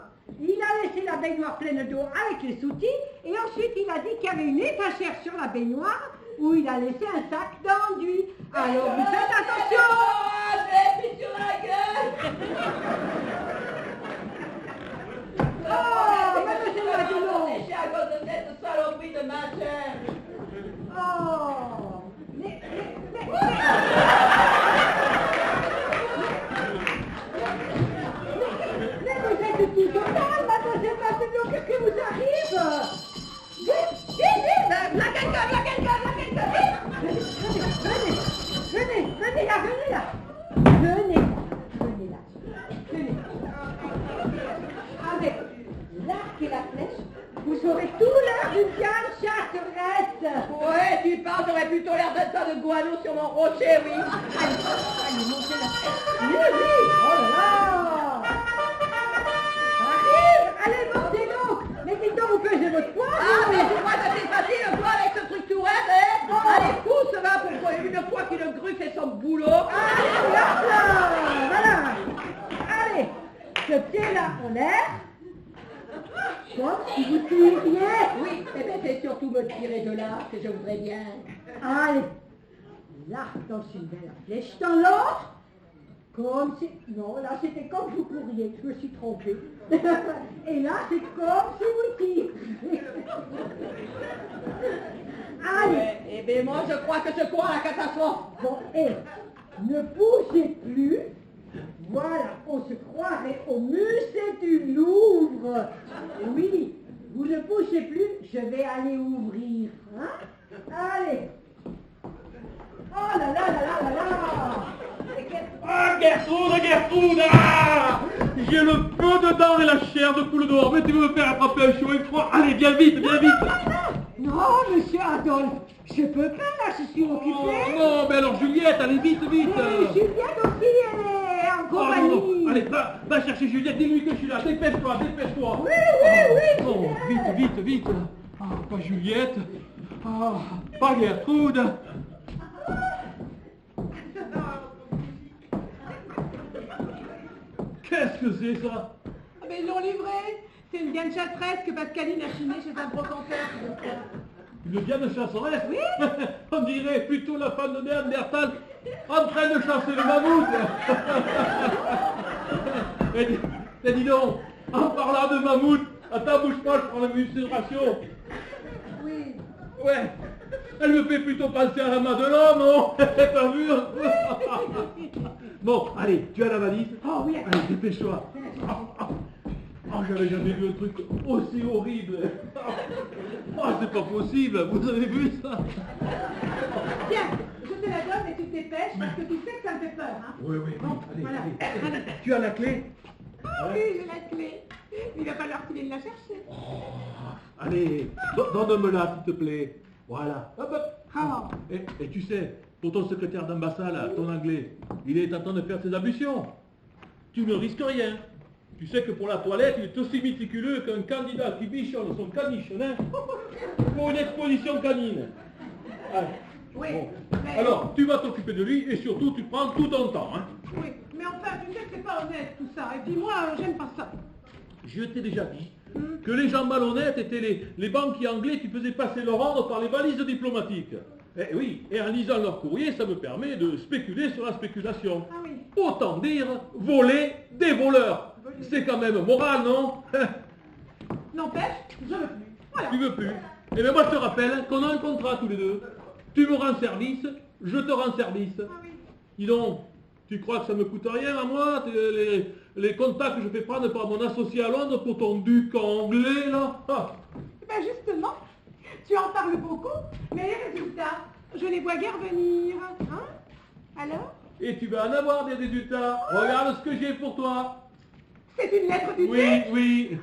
S2: Il a laissé la baignoire pleine d'eau avec les outils et ensuite il a dit qu'il y avait une étagère sur la baignoire où il a laissé un sac d'enduit. Alors vous faites attention.
S4: J'ai sur la gueule.
S2: Oh, Mademoiselle Madelon.
S4: Séché à cause de cette saloperie de machin.
S2: Oh, mais vous êtes tout total, Mademoiselle Madelon, qu'est-ce qui vous arrive? Vite, la quelqu'un, venez là, venez là. Avec l'arc et la flèche, vous aurez tout l'air d'une canne chasseresse.
S4: Ouais, tu parles, j'aurais plutôt l'air d'un tas de guano sur mon rocher, oui.
S2: Allez, montez la flèche. Oui, oh là là. Allez, montez donc. Mais dites donc, vous pesez votre poids.
S4: Ah, mais tu crois que c'est facile, toi, avec ce truc tout raide, hein?
S2: Oh.
S4: Allez, pousse, va, pour une fois qu'une grue fait son boulot.
S2: Allez, hop là. Voilà. Allez, ce pied-là en l'air. Comme si vous tiriez.
S4: Oui, eh bien, c'est surtout me tirer de là que je voudrais bien.
S2: Allez, l'arc dans une main, la flèche dans l'autre. Comme si... Non, là, c'était comme vous couriez, je me suis trompée. Et là, c'est comme si vous tirez. Allez.
S4: Ouais, eh bien, moi, je crois que je crois à la catastrophe.
S2: Bon, et ne bougez plus. Voilà, on se croirait au musée du Louvre. Oui, vous ne bougez plus, je vais aller ouvrir. Hein? Allez. Oh là là là là là là.
S7: Ah, Gertrude, ah, j'ai le peu dedans et la chair de coule dehors, mais tu veux me faire attraper un chaud et froid? Allez, viens vite.
S2: Non, monsieur Adolphe, je peux pas là, je suis occupée.
S7: Oh, non, mais alors Juliette, allez vite.
S2: Et Juliette aussi, elle est en
S7: Oh,
S2: compagnie.
S7: non. Allez, va chercher Juliette, dis-lui que je suis là, dépêche-toi.
S2: Oui.
S7: Oh, vite. Ah, pas Juliette. Ah, pas Gertrude. Qu'est-ce que c'est ça?
S3: Ah ben ils l'ont livré. C'est une gaine chasseresse que Pascaline a chinée chez un brocanteur.
S7: Une Diane chasseresse? Oui. On dirait plutôt la femme de Néandertal en train de chasser le mammouth. Et dis donc, en parlant de mammouth, attends, bouge pas, je prends la mensuration.
S3: Oui.
S7: Ouais, elle me fait plutôt penser à la Madelon, non? T'as vu? Bon, allez, tu as la valise?
S2: Oh oui,
S7: Allez, dépêche-toi. Oh, j'avais jamais vu un truc aussi horrible. Oh, c'est pas possible, vous avez vu ça?
S3: Tiens, je te la donne et tu te dépêches parce que tu sais que ça me fait peur. Hein.
S7: Oui,
S3: Bon,
S7: allez,
S3: voilà.
S7: allez. Tu as la clé?
S3: Ah oui, j'ai la clé. Il va falloir qu'il vienne la chercher.
S7: Allez, donne-me-la, s'il te plaît. Voilà. Hop.
S3: Ah.
S7: Et tu sais, pour ton secrétaire d'ambassade, là, ton anglais, il est en train de faire ses ablutions. Tu ne risques rien. Tu sais que pour la toilette, il est aussi méticuleux qu'un candidat qui bichonne son caniche pour une exposition canine. Allez.
S3: Oui.
S7: Bon.
S3: Mais...
S7: Alors, tu vas t'occuper de lui et surtout, tu prends tout ton temps. Hein.
S3: Oui, mais enfin, tu sais que c'est pas honnête tout ça. Et puis moi, j'aime pas ça.
S7: Je t'ai déjà dit que les gens malhonnêtes étaient les banquiers anglais qui faisaient passer leur ordre par les valises diplomatiques. Eh oui, et en lisant leur courrier, ça me permet de spéculer sur la spéculation.
S3: Ah oui.
S7: Autant dire voler des voleurs. C'est quand même moral, non?
S3: N'empêche, je veux plus. Voilà.
S7: Tu veux plus? Eh bien moi je te rappelle qu'on a un contrat tous les deux. Tu me rends service, je te rends service.
S3: Ah oui.
S7: Dis donc, tu crois que ça me coûte rien à moi, les contacts que je fais prendre par mon associé à Londres pour ton duc anglais, là? Ah.
S3: Ben justement, tu en parles beaucoup, mais les résultats, je les vois guère venir. Hein? Alors?
S7: Et tu vas en avoir des résultats. Regarde ce que j'ai pour toi.
S3: C'est une lettre du
S7: Oui,
S3: duc?
S7: oui.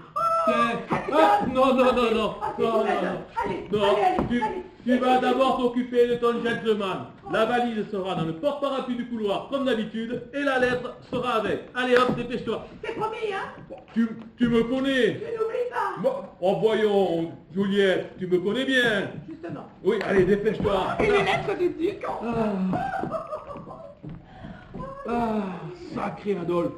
S7: Tiens. Ah, non, non, non, non. Non, non, non.
S3: Allez,
S7: Non,
S3: allez.
S7: tu vas d'abord t'occuper de ton gentleman. La valise sera dans le porte-parapluie du couloir comme d'habitude et la lettre sera avec. Allez hop, dépêche-toi.
S3: C'est promis, hein?
S7: Tu me connais.
S3: Je n'oublie pas.
S7: Oh voyons, Juliette, tu me connais bien.
S3: Justement.
S7: Oui, allez, dépêche-toi.
S3: Une lettre du duc?
S7: Sacré Adolphe.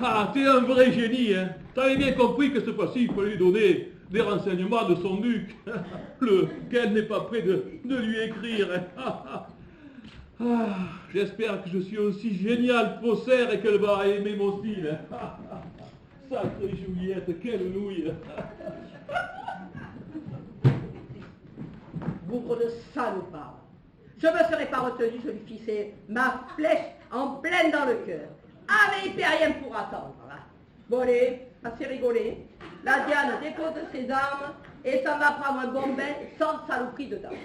S7: Ah, t'es un vrai génie, hein. T'avais bien compris que cette fois-ci, il fallait lui donner des renseignements de son duc, lequel n'est pas prêt de lui écrire. J'espère que je suis aussi génial faussaire et qu'elle va aimer mon style. Sacrée Juliette, quelle nouille.
S4: Bougre de salopard. Je ne me serais pas retenu, je lui fissais ma flèche en pleine dans le cœur. Ah, mais il fait rien pour attendre. Hein. Bon, allez, assez rigolé. La Diane dépose ses armes et ça va prendre un bon bain sans saloperie dedans.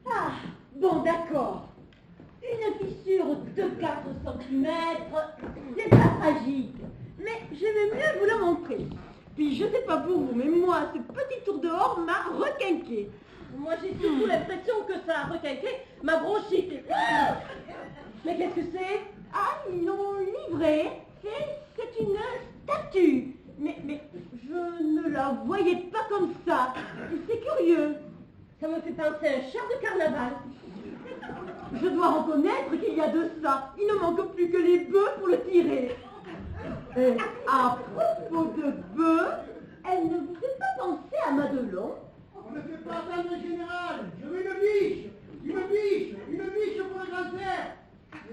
S5: Ah, bon, d'accord. Une fissure de 4 cm, c'est pas tragique. Mais je vais mieux vous la montrer. Puis je sais pas pour vous, mais moi, ce petit tour dehors m'a requinqué.
S1: Moi, j'ai surtout l'impression que ça a requinqué ma bronchite. Mais qu'est-ce que c'est?
S5: Ah, ils l'ont livré. C'est une statue. Mais je ne la voyais pas comme ça. C'est curieux.
S1: Ça me fait penser à un char de carnaval.
S5: Je dois reconnaître qu'il y a de ça. Il ne manque plus que les bœufs pour le tirer. Et à propos de bœufs, elle ne vous fait pas penser à Madelon?
S6: On ne fait pas attendre le général. Je veux une biche pour le grand-père.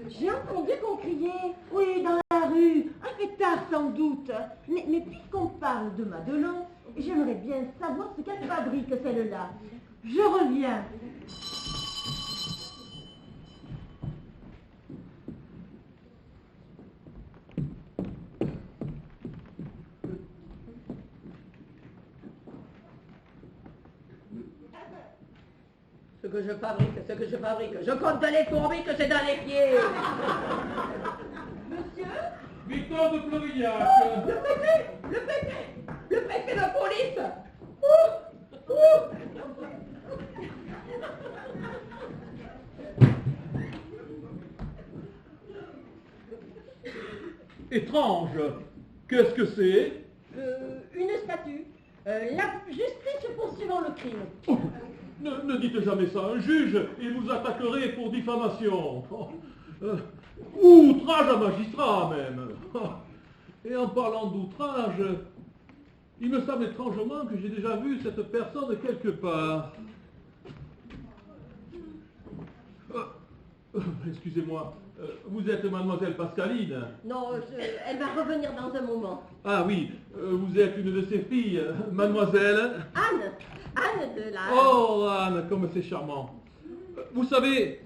S5: J'ai entendu qu'on criait. Oui, dans la rue. Un fêtard sans doute. Mais puisqu'on parle de Madelon, j'aimerais bien savoir ce qu'elle fabrique, celle-là. Je reviens.
S4: Ce que je fabrique, je compte les fourmis que c'est dans les pieds.
S5: Monsieur?
S7: Victor de Florignac.
S4: Le préfet de police.
S7: Étrange. Qu'est-ce que c'est?
S1: Une statue. La justice poursuivant le crime.
S7: Oh, ne dites jamais ça à un juge, il vous attaquerait pour diffamation. Outrage à magistrat même. Et en parlant d'outrage, il me semble étrangement que j'ai déjà vu cette personne quelque part. Excusez-moi, vous êtes mademoiselle Pascaline?
S1: Non, elle va revenir dans un moment.
S7: Ah oui, vous êtes une de ses filles, mademoiselle
S1: Anne de la...
S7: Oh Anne, comme c'est charmant. Vous savez,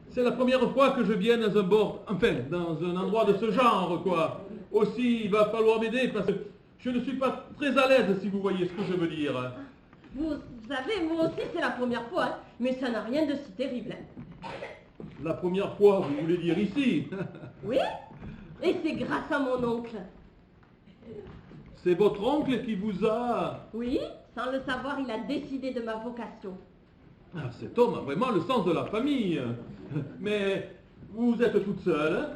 S7: c'est la première fois que je viens dans un bord, enfin, dans un endroit de ce genre, quoi. Aussi, il va falloir m'aider parce que je ne suis pas très à l'aise, si vous voyez ce que je veux dire.
S1: Vous savez, moi aussi c'est la première fois, hein, mais ça n'a rien de si terrible. Hein.
S7: La première fois, vous voulez dire ici?
S1: Oui, et c'est grâce à mon oncle.
S7: C'est votre oncle qui vous a...
S1: Oui, sans le savoir, il a décidé de ma vocation.
S7: Ah, cet homme a vraiment le sens de la famille. Mais vous êtes toute seule, hein?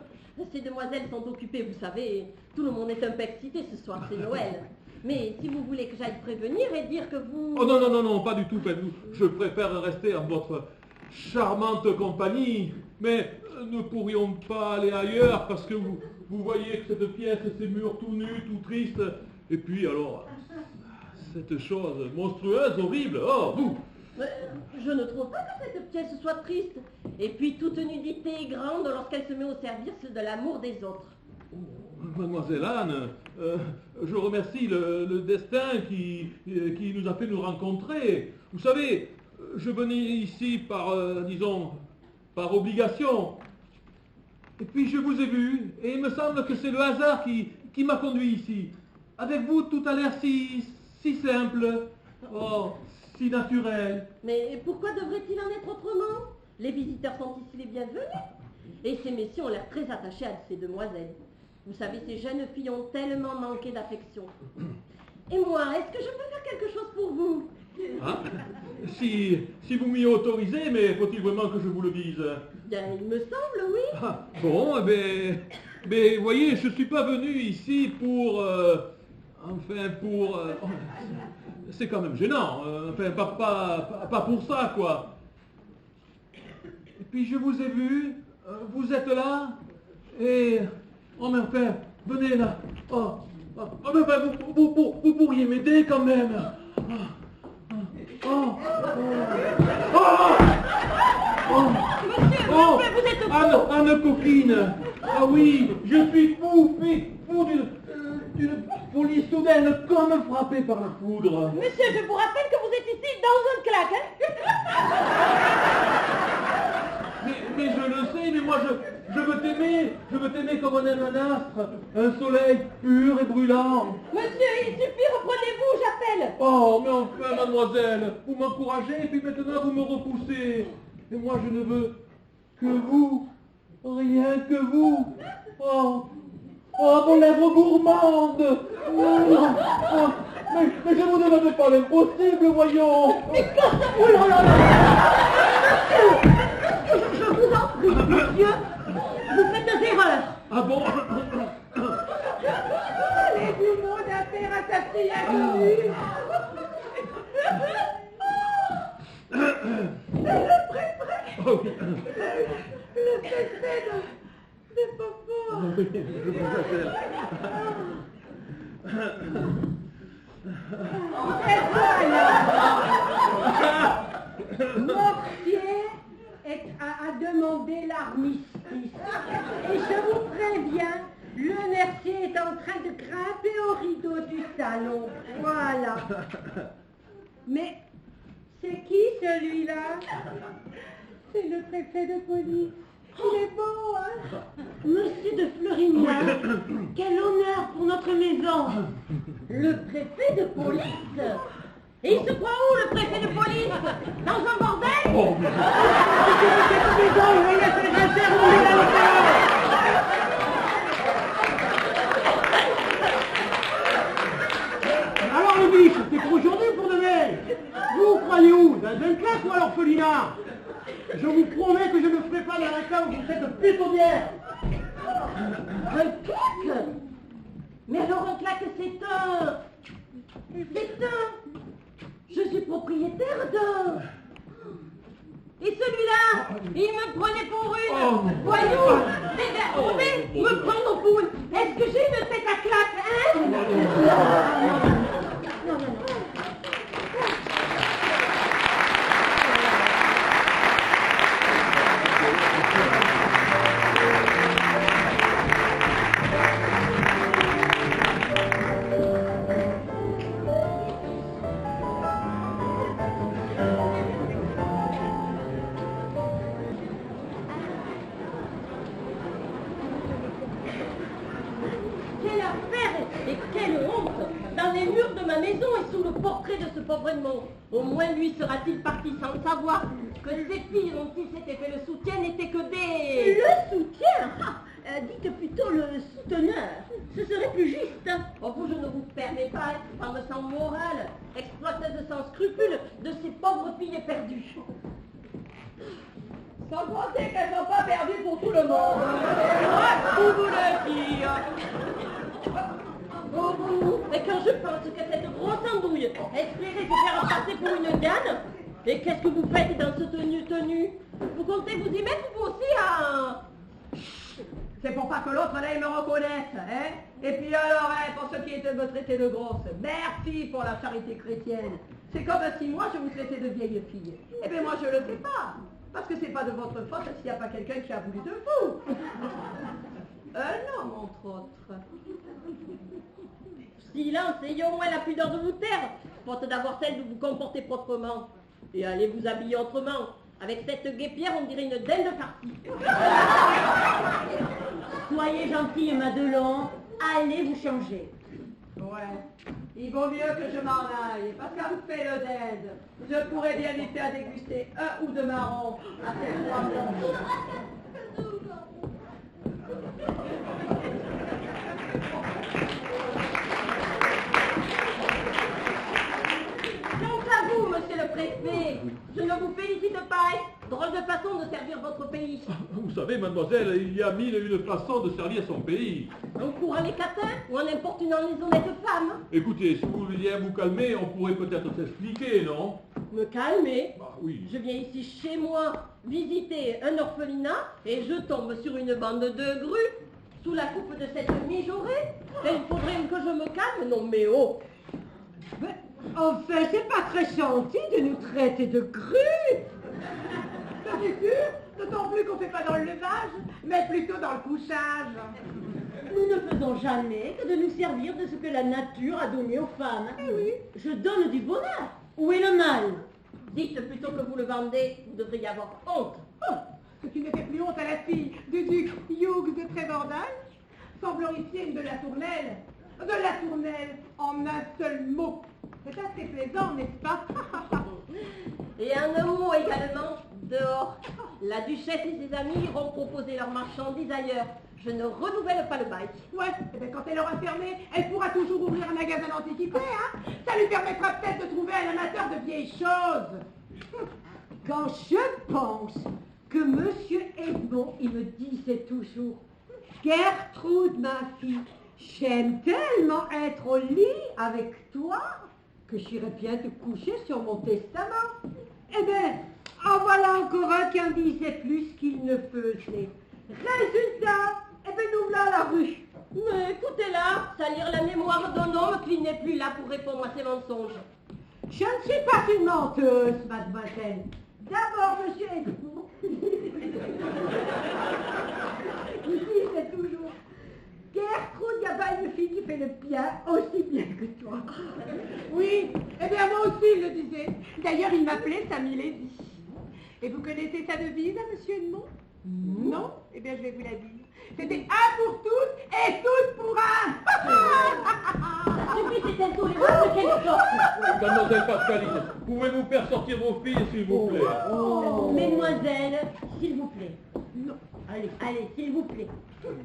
S1: Ces demoiselles sont occupées, vous savez, tout le monde est un peu excité ce soir, c'est Noël. Mais si vous voulez que j'aille prévenir et dire que vous...
S7: Oh non, non, non, non, pas du tout, faites-vous. Je préfère rester en votre charmante compagnie. Mais ne pourrions pas aller ailleurs parce que vous voyez que cette pièce, ces murs tout nus, tout tristes, Et puis alors, cette chose monstrueuse, horrible, oh, vous!
S1: Je ne trouve pas que cette pièce soit triste. Et puis toute nudité est grande lorsqu'elle se met au service de l'amour des autres.
S7: Mademoiselle Anne, je remercie le destin qui nous a fait nous rencontrer. Vous savez, je venais ici par, disons, par obligation. Et puis je vous ai vu, et il me semble que c'est le hasard qui m'a conduit ici. Avec vous, tout a l'air si simple, oh, si naturel.
S1: Mais pourquoi devrait-il en être autrement? Les visiteurs sont ici les bienvenus. Et ces messieurs ont l'air très attachés à ces demoiselles. Vous savez, ces jeunes filles ont tellement manqué d'affection. Et moi, est-ce que je peux faire quelque chose pour vous?
S7: Ah, si vous m'y autorisez, mais faut-il vraiment que je vous le dise?
S1: Bien, il me semble, oui.
S7: Ah, bon, mais voyez, je ne suis pas venu ici pour... c'est quand même gênant, enfin, pas pour ça, quoi. Et puis je vous ai vu, vous êtes là, et... Oh, mais enfin, venez là. Oh, mais enfin, vous pourriez m'aider quand même.
S1: Monsieur, vous êtes fou.
S7: Anne coquine. Ah oui, je suis fou d'une folie soudaine, comme frappé par la foudre.
S1: Monsieur, je vous rappelle que vous êtes ici dans un claque, hein?
S7: Mais je le sais, mais moi je veux t'aimer comme on aime un astre, un soleil pur et brûlant.
S1: Monsieur, il suffit, reprenez-vous, j'appelle.
S7: Oh, mais enfin, mademoiselle, vous m'encouragez et puis maintenant vous me repoussez. Et moi je ne veux que vous, rien que vous. Oh, vos lèvres gourmandes. Oh, mais je vous demande pas l'impossible, voyons.
S1: Mais oh là là là. Je vous en prie, monsieur, vous faites des erreurs.
S7: Ah bon?
S3: Allez du monde à faire à ta fille inconnue. Le préfet.
S7: Oh oui.
S3: Le préfet de Popo.
S7: Oh oui, je vous appelle.
S2: Et voilà. Mortier a demandé l'armistice. Et je vous préviens, le mercier est en train de grimper au rideau du salon. Voilà. Mais c'est qui celui-là?
S3: C'est le préfet de police. Il est beau, hein?
S1: Monsieur de Florignac, quel honneur pour notre maison. Le préfet de police. Et il se croit où, le préfet de police? Dans un bordel?
S7: Oh,
S6: Alors le biche, c'est pour aujourd'hui ou pour demain? Vous croyez où? Dans un classe ou à l'orphelinat? Je vous promets que je ne ferai pas de la réclame pour cette pétaudière.
S1: Un claque? Mais alors un claque, c'est un... Je suis propriétaire d'un... Et celui-là, il me prenait pour une...
S7: Oh.
S1: Voyons, mais me prendre pour une... Est-ce que j'ai une tête à claque, hein? Non. Quelle affaire et quelle honte! Dans les murs de ma maison et sous le portrait de ce pauvre Edmond. Au moins lui sera-t-il parti sans savoir que ces filles dont il s'était fait le soutien n'étaient que des...
S5: Le soutien? Dites plutôt le souteneur. Ce serait plus juste.
S1: Oh, vous, je ne vous permets pas, femme sans morale, exploiteuse sans scrupules, de ces pauvres filles éperdues.
S4: Sans compter qu'elles sont pas perdues pour tout le monde.
S1: Vous voulez dire? Et quand je pense que cette grosse andouille espérait se faire passer pour une Diane, et qu'est-ce que vous faites dans ce tenue? Vous comptez vous y mettre vous aussi à...
S4: C'est pour pas que l'autre là, il me reconnaisse, hein. Et puis alors, hein, pour ceux qui étaient me traiter de grosse, merci pour la charité chrétienne. C'est comme si moi je vous traitais de vieille fille. Eh bien moi je le fais pas, parce que c'est pas de votre faute s'il n'y a pas quelqu'un qui a voulu de vous. Un homme, entre autres.
S1: Silence, ayez au moins la pudeur de vous taire, faute d'avoir celle de vous comporter proprement. Et allez vous habiller autrement. Avec cette guépière, on dirait une dinde farcie.
S5: Soyez gentille, Madelon. Allez vous changer.
S4: Ouais, il vaut mieux que je m'en aille, parce qu'à me fait le dead, je pourrais bien lui faire déguster un ou deux marrons à cette femme blanche.
S1: Quant à vous, monsieur le préfet, je ne vous félicite pas. Drôle de façon de servir votre pays.
S7: Vous savez, mademoiselle, il y a mille et une façons de servir son pays.
S1: En courant les catins ou en importunant les honnêtes femmes.
S7: Écoutez, si vous vouliez vous calmer, on pourrait peut-être s'expliquer, non?
S1: Me calmer.
S7: Bah oui.
S1: Je viens ici chez moi visiter un orphelinat et je tombe sur une bande de grues sous la coupe de cette mijaurée. Il faudrait que je me calme. Non mais oh.
S2: Mais, enfin, c'est pas très gentil de nous traiter de grues.
S3: C'est sûr, d'autant plus qu'on fait pas dans le levage, mais plutôt dans le couchage.
S5: Nous ne faisons jamais que de nous servir de ce que la nature a donné aux femmes.
S3: Eh oui.
S5: Je donne du bonheur. Où est le mal?
S1: Dites plutôt que vous le vendez, vous devriez avoir honte.
S3: Oh, que tu ne fais plus honte à la fille du duc Hughes de Trévordal, sans glorifier de la tournelle. De la tournelle en un seul mot. C'est assez plaisant, n'est-ce pas?
S1: Et un mot également, dehors. La duchesse et ses amis iront proposer leurs marchandises ailleurs. Je ne renouvelle pas le bail.
S3: Ouais, et bien quand elle aura fermé, elle pourra toujours ouvrir un magasin d'antiquité, hein. Ça lui permettra peut-être de trouver un amateur de vieilles choses.
S2: Quand je pense que Monsieur Edmond, il me disait toujours, Gertrude, ma fille, j'aime tellement être au lit avec toi que j'irais bien te coucher sur mon testament. Eh bien, en voilà encore un qui en disait plus qu'il ne faisait. Résultat, eh bien, nous voilà à la rue.
S1: Mais écoutez-la, salir la mémoire d'un homme qui n'est plus là pour répondre à ses mensonges.
S2: Je ne suis pas une menteuse, mademoiselle. D'abord, Monsieur Edmond, il disait toujours, Gertrude, il n'y a pas une fille qui fait le bien aussi bien que toi.
S3: Oui, eh bien moi aussi il le disait. D'ailleurs il m'appelait sa Milady. Et vous connaissez sa devise à Monsieur Edmond? Non? Eh bien je vais vous la dire. C'était un pour toutes et toutes pour un.
S1: Suffit, c'est intolérable de quelle sorte.
S7: Mademoiselle Pascaline, pouvez-vous faire sortir vos filles, s'il vous plaît?
S5: Oh.
S1: Mesdemoiselles, s'il vous plaît.
S3: Non.
S1: Allez, s'il vous plaît.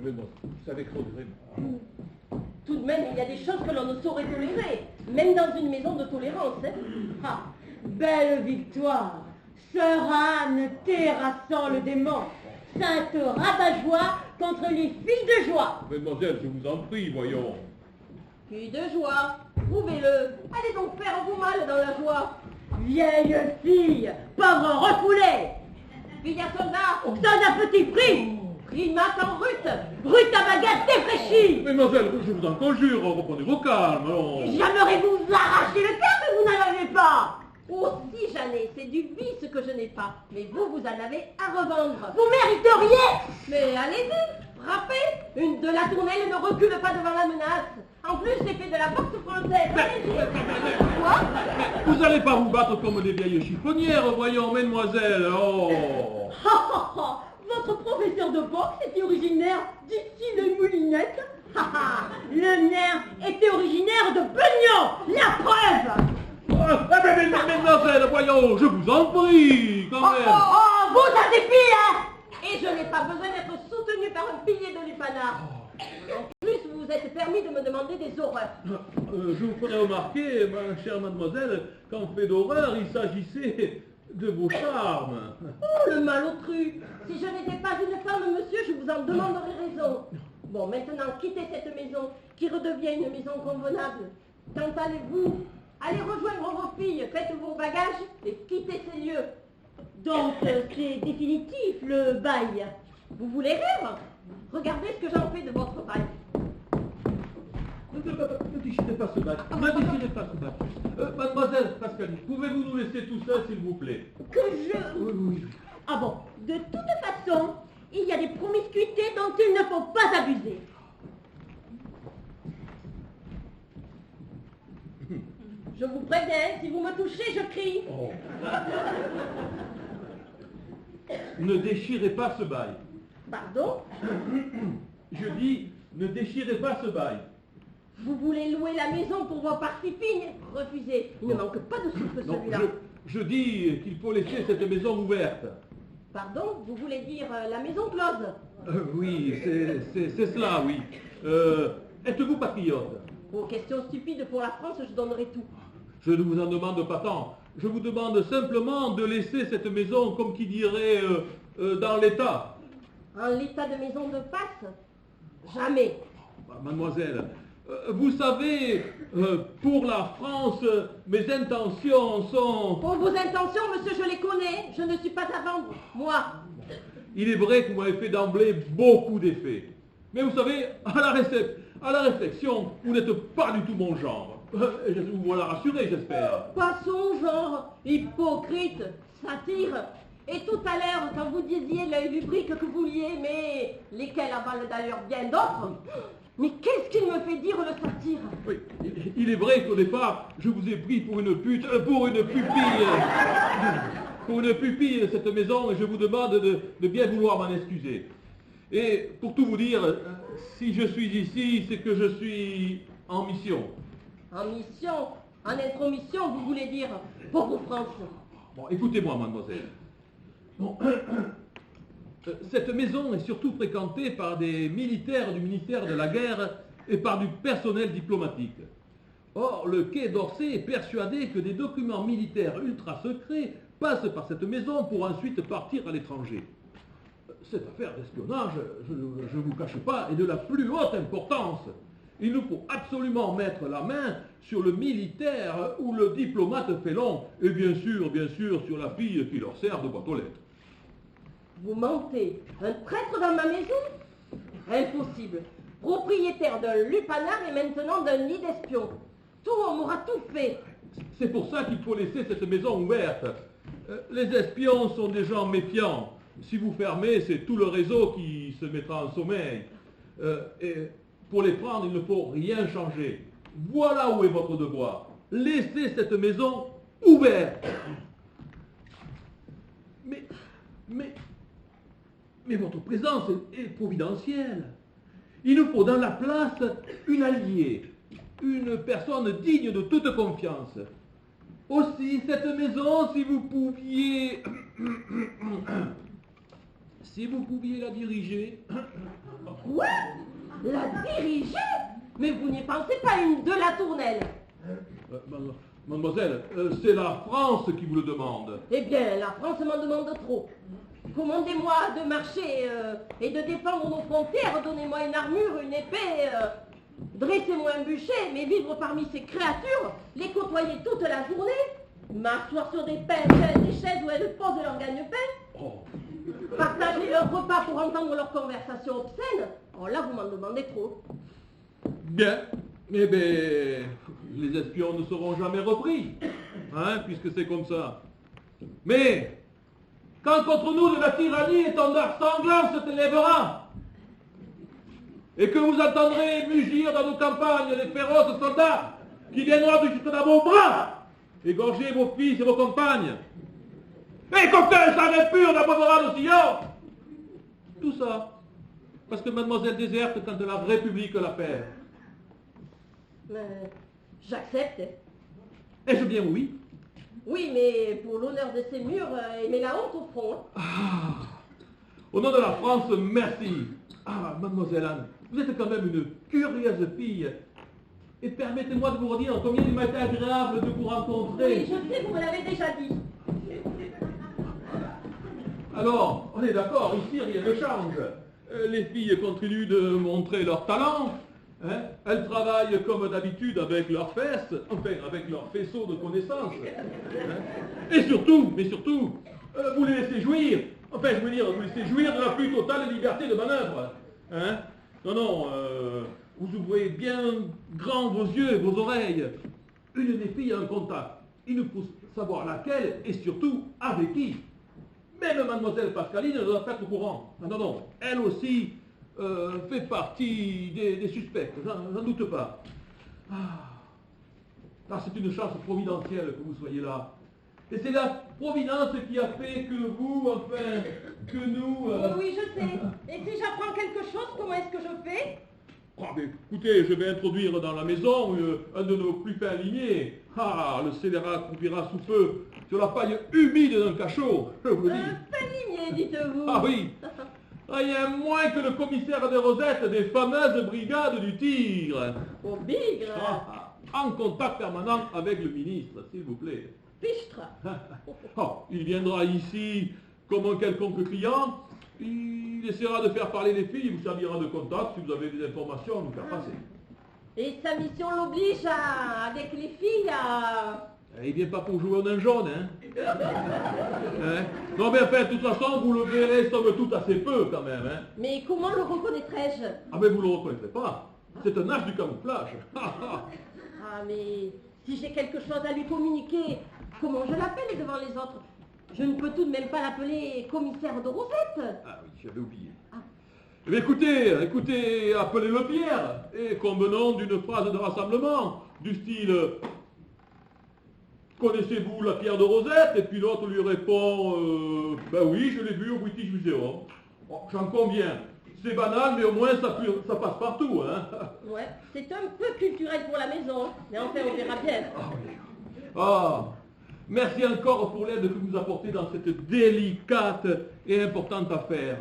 S7: Mais bon, vous savez que vraiment.
S1: Tout de même, il y a des choses que l'on ne saurait tolérer, même dans une maison de tolérance. Hein.
S5: Ah, belle victoire. Sœur Anne terrassant le démon. Sainte rabat-joie contre les filles de joie.
S7: Mademoiselle, je vous en prie, voyons.
S1: Puis de joie, prouvez-le. Allez donc faire vous mal dans la joie.
S5: Vieille fille, pauvre refoulée.
S1: Fille à soldat,
S5: Donne un petit prix.
S1: primate en rute.
S5: Brute à baguette défraîchie.
S7: Mademoiselle, je vous en conjure, reprenez vos calmes, alors.
S5: J'aimerais vous arracher le cœur, mais vous n'en avez pas.
S1: Aussi j'en ai, c'est du vice que je n'ai pas. Mais vous, vous en avez à revendre.
S5: Vous mériteriez.
S1: Mais allez-y, frappez. Une de la tournelle ne recule pas devant la menace. En plus, j'ai fait de la boxe française. Allez-y. Quoi?
S7: Vous allez pas vous battre comme des vieilles chiffonnières, voyons, mesdemoiselles, oh.
S5: Votre professeur de boxe était originaire d'ici les Moulinettes. Le nerf était originaire de Beugnon. La preuve.
S7: Mais mesdemoiselles, voyons, je vous en prie, quand même.
S5: Oh, vous avez filles, hein.
S1: Et je n'ai pas besoin d'être soutenu par un pilier de lupanar. En plus, vous vous êtes permis de me demander des horreurs.
S7: Je vous ferai remarquer, ma chère mademoiselle, qu'en fait d'horreur, il s'agissait de vos charmes.
S1: Oh, le malotru. Si je n'étais pas une femme, monsieur, je vous en demanderai raison. Bon, maintenant, quittez cette maison, qui redevient une maison convenable. Quand allez-vous? Allez rejoindre vos filles, faites vos bagages et quittez ces lieux.
S5: Donc, c'est définitif, le bail.
S1: Vous voulez rire? Regardez ce que j'en fais de votre bail.
S7: Ne déchirez pas ce bac. Ne déchirez pas ce bac. Mademoiselle Pascaline, pouvez-vous nous laisser tout ça, s'il vous plaît?
S5: Que je...
S7: Oui, oui.
S5: Ah bon, de toute façon, il y a des promiscuités dont il ne faut pas abuser.
S1: Je vous préviens, si vous me touchez, je crie.
S7: Oh. Ne déchirez pas ce bail.
S1: Pardon?
S7: Je dis, ne déchirez pas ce bail.
S1: Vous voulez louer la maison pour vos parties fines? Refusez. Il ne manque pas de souffle
S7: Non,
S1: celui-là.
S7: je dis qu'il faut laisser cette maison ouverte.
S1: Pardon? Vous voulez dire la maison close?
S7: Oui, c'est cela, oui. Êtes-vous patriote?
S1: Aux questions stupides pour la France, je donnerai tout.
S7: Je ne vous en demande pas tant. Je vous demande simplement de laisser cette maison, comme qui dirait, dans l'état.
S1: En l'état de maison de passe? Jamais.
S7: Mademoiselle, vous savez, pour la France, mes intentions sont...
S1: Pour vos intentions, monsieur, je les connais. Je ne suis pas à vendre. Moi.
S7: Il est vrai que vous m'avez fait d'emblée beaucoup d'effets. Mais vous savez, à la réflexion, vous n'êtes pas du tout mon genre. Vous voilà rassuré, j'espère.
S1: Pas son genre. Hypocrite. Satire. Et tout à l'heure, quand vous disiez l'œil lubrique que vous vouliez, mais lesquels avalent d'ailleurs bien d'autres, mais qu'est-ce qu'il me fait dire le satire?
S7: Oui, il est vrai qu'au départ, je vous ai pris pour une pute, pour une pupille de cette maison, et je vous demande de bien vouloir m'en excuser. Et pour tout vous dire, si je suis ici, c'est que je suis en mission.
S1: En mission, en intromission, vous voulez dire, pauvre France.
S7: Bon, écoutez-moi, mademoiselle. Bon, cette maison est surtout fréquentée par des militaires du ministère de la Guerre et par du personnel diplomatique. Or, le Quai d'Orsay est persuadé que des documents militaires ultra secrets passent par cette maison pour ensuite partir à l'étranger. Cette affaire d'espionnage, je ne vous cache pas, est de la plus haute importance. Il nous faut absolument mettre la main sur le militaire ou le diplomate félon, et bien sûr, sur la fille qui leur sert de boîte aux lettres.
S1: Vous mentez. Un prêtre dans ma maison? Impossible. Propriétaire d'un lupanar et maintenant d'un nid d'espions. Tout, on m'aura tout fait.
S7: C'est pour ça qu'il faut laisser cette maison ouverte. Les espions sont des gens méfiants. Si vous fermez, c'est tout le réseau qui se mettra en sommeil. Et pour les prendre, il ne faut rien changer. Voilà où est votre devoir. Laissez cette maison ouverte. Mais votre présence est providentielle. Il nous faut dans la place une alliée, une personne digne de toute confiance. Aussi, cette maison, si vous pouviez la diriger...
S1: Quoi? La diriger? Mais vous n'y pensez pas, une de la tournelle.
S7: Mademoiselle, c'est la France qui vous le demande.
S1: Eh bien, la France m'en demande trop. Commandez-moi de marcher et de défendre nos frontières. Donnez-moi une armure, une épée. Dressez-moi un bûcher, mais vivre parmi ces créatures, les côtoyer toute la journée, m'asseoir sur des chaises où elles posent leur gagne-pain, partager leur repas pour entendre leurs conversations obscènes. Oh là, vous m'en demandez trop.
S7: Bien. Eh bien, les espions ne seront jamais repris, hein, puisque c'est comme ça. Mais, quand contre nous de la tyrannie étendard sanglant se élèvera, et que vous entendrez mugir dans nos campagnes les féroces soldats qui viendront jusque dans vos bras, égorger vos fils et vos compagnes, et cocktails sang impur d'abordera nos sillons, tout ça, parce que mademoiselle déserte quand la République la perd.
S1: Mais j'accepte.
S7: Est-ce bien oui?
S1: Oui, mais pour l'honneur de ces murs, et met la honte au front.
S7: Au nom de la France, merci. Ah, mademoiselle Anne, vous êtes quand même une curieuse fille. Et permettez-moi de vous redire combien il m'a été agréable de vous rencontrer.
S1: Oui, je sais, vous me l'avez déjà dit.
S7: Alors, on est d'accord, ici rien ne change. Les filles continuent de montrer leur talent. Hein? Elles travaillent comme d'habitude avec leurs fesses, enfin avec leurs faisceaux de connaissances. Hein? Et surtout, vous les laissez jouir Enfin, je veux dire, vous laissez jouir de la plus totale liberté de manœuvre. Hein? Non, non, vous ouvrez bien grand vos yeux et vos oreilles. Une des filles a un contact. Il nous faut savoir laquelle et surtout avec qui. Même mademoiselle Pascaline ne doit pas être au courant. Ah, non, non, elle aussi fait partie des suspects, j'en doute pas. Ah, c'est une chance providentielle que vous soyez là. Et c'est la Providence qui a fait que vous, enfin, que nous...
S1: Oui, je sais. Et si j'apprends quelque chose, comment est-ce que je fais?
S7: Ah, mais écoutez, je vais introduire dans la maison un de nos plus fins limiers. Ah, le scélérat croupira sous peu sur la paille humide d'un cachot, je vous le dis.
S1: Fin limier, dites-vous.
S7: Ah oui, rien moins que le commissaire des Rosettes des fameuses brigades du Tigre.
S1: Au bigre.
S7: En contact permanent avec le ministre, s'il vous plaît.
S1: Pichtre.
S7: Oh, il viendra ici comme un quelconque client, il essaiera de faire parler les filles, il vous servira de contact si vous avez des informations à nous faire passer.
S1: Et sa mission l'oblige avec les filles à...
S7: Il vient pas pour jouer au nain jaune, hein, hein? Non, mais enfin, de toute façon, vous le verrez somme toute assez peu quand même, hein.
S1: Mais comment le reconnaîtrais-je?
S7: Ah, mais vous le reconnaîtrez pas. C'est un âge du camouflage.
S1: Ah, mais si j'ai quelque chose à lui communiquer, comment je l'appelle devant les autres? Je ne peux tout de même pas l'appeler commissaire de Rosette.
S7: Ah oui, j'avais oublié. Eh bien, écoutez, appelez-le Pierre, et convenons d'une phrase de rassemblement, du style « Connaissez-vous la pierre de Rosette ?» Et puis l'autre lui répond « Ben oui, je l'ai vu au British Museum. Bon, » J'en conviens. C'est banal, mais au moins ça passe partout, hein.
S1: Ouais, c'est un peu culturel pour la maison, mais enfin on verra bien.
S7: Ah, merci encore pour l'aide que vous apportez dans cette délicate et importante affaire.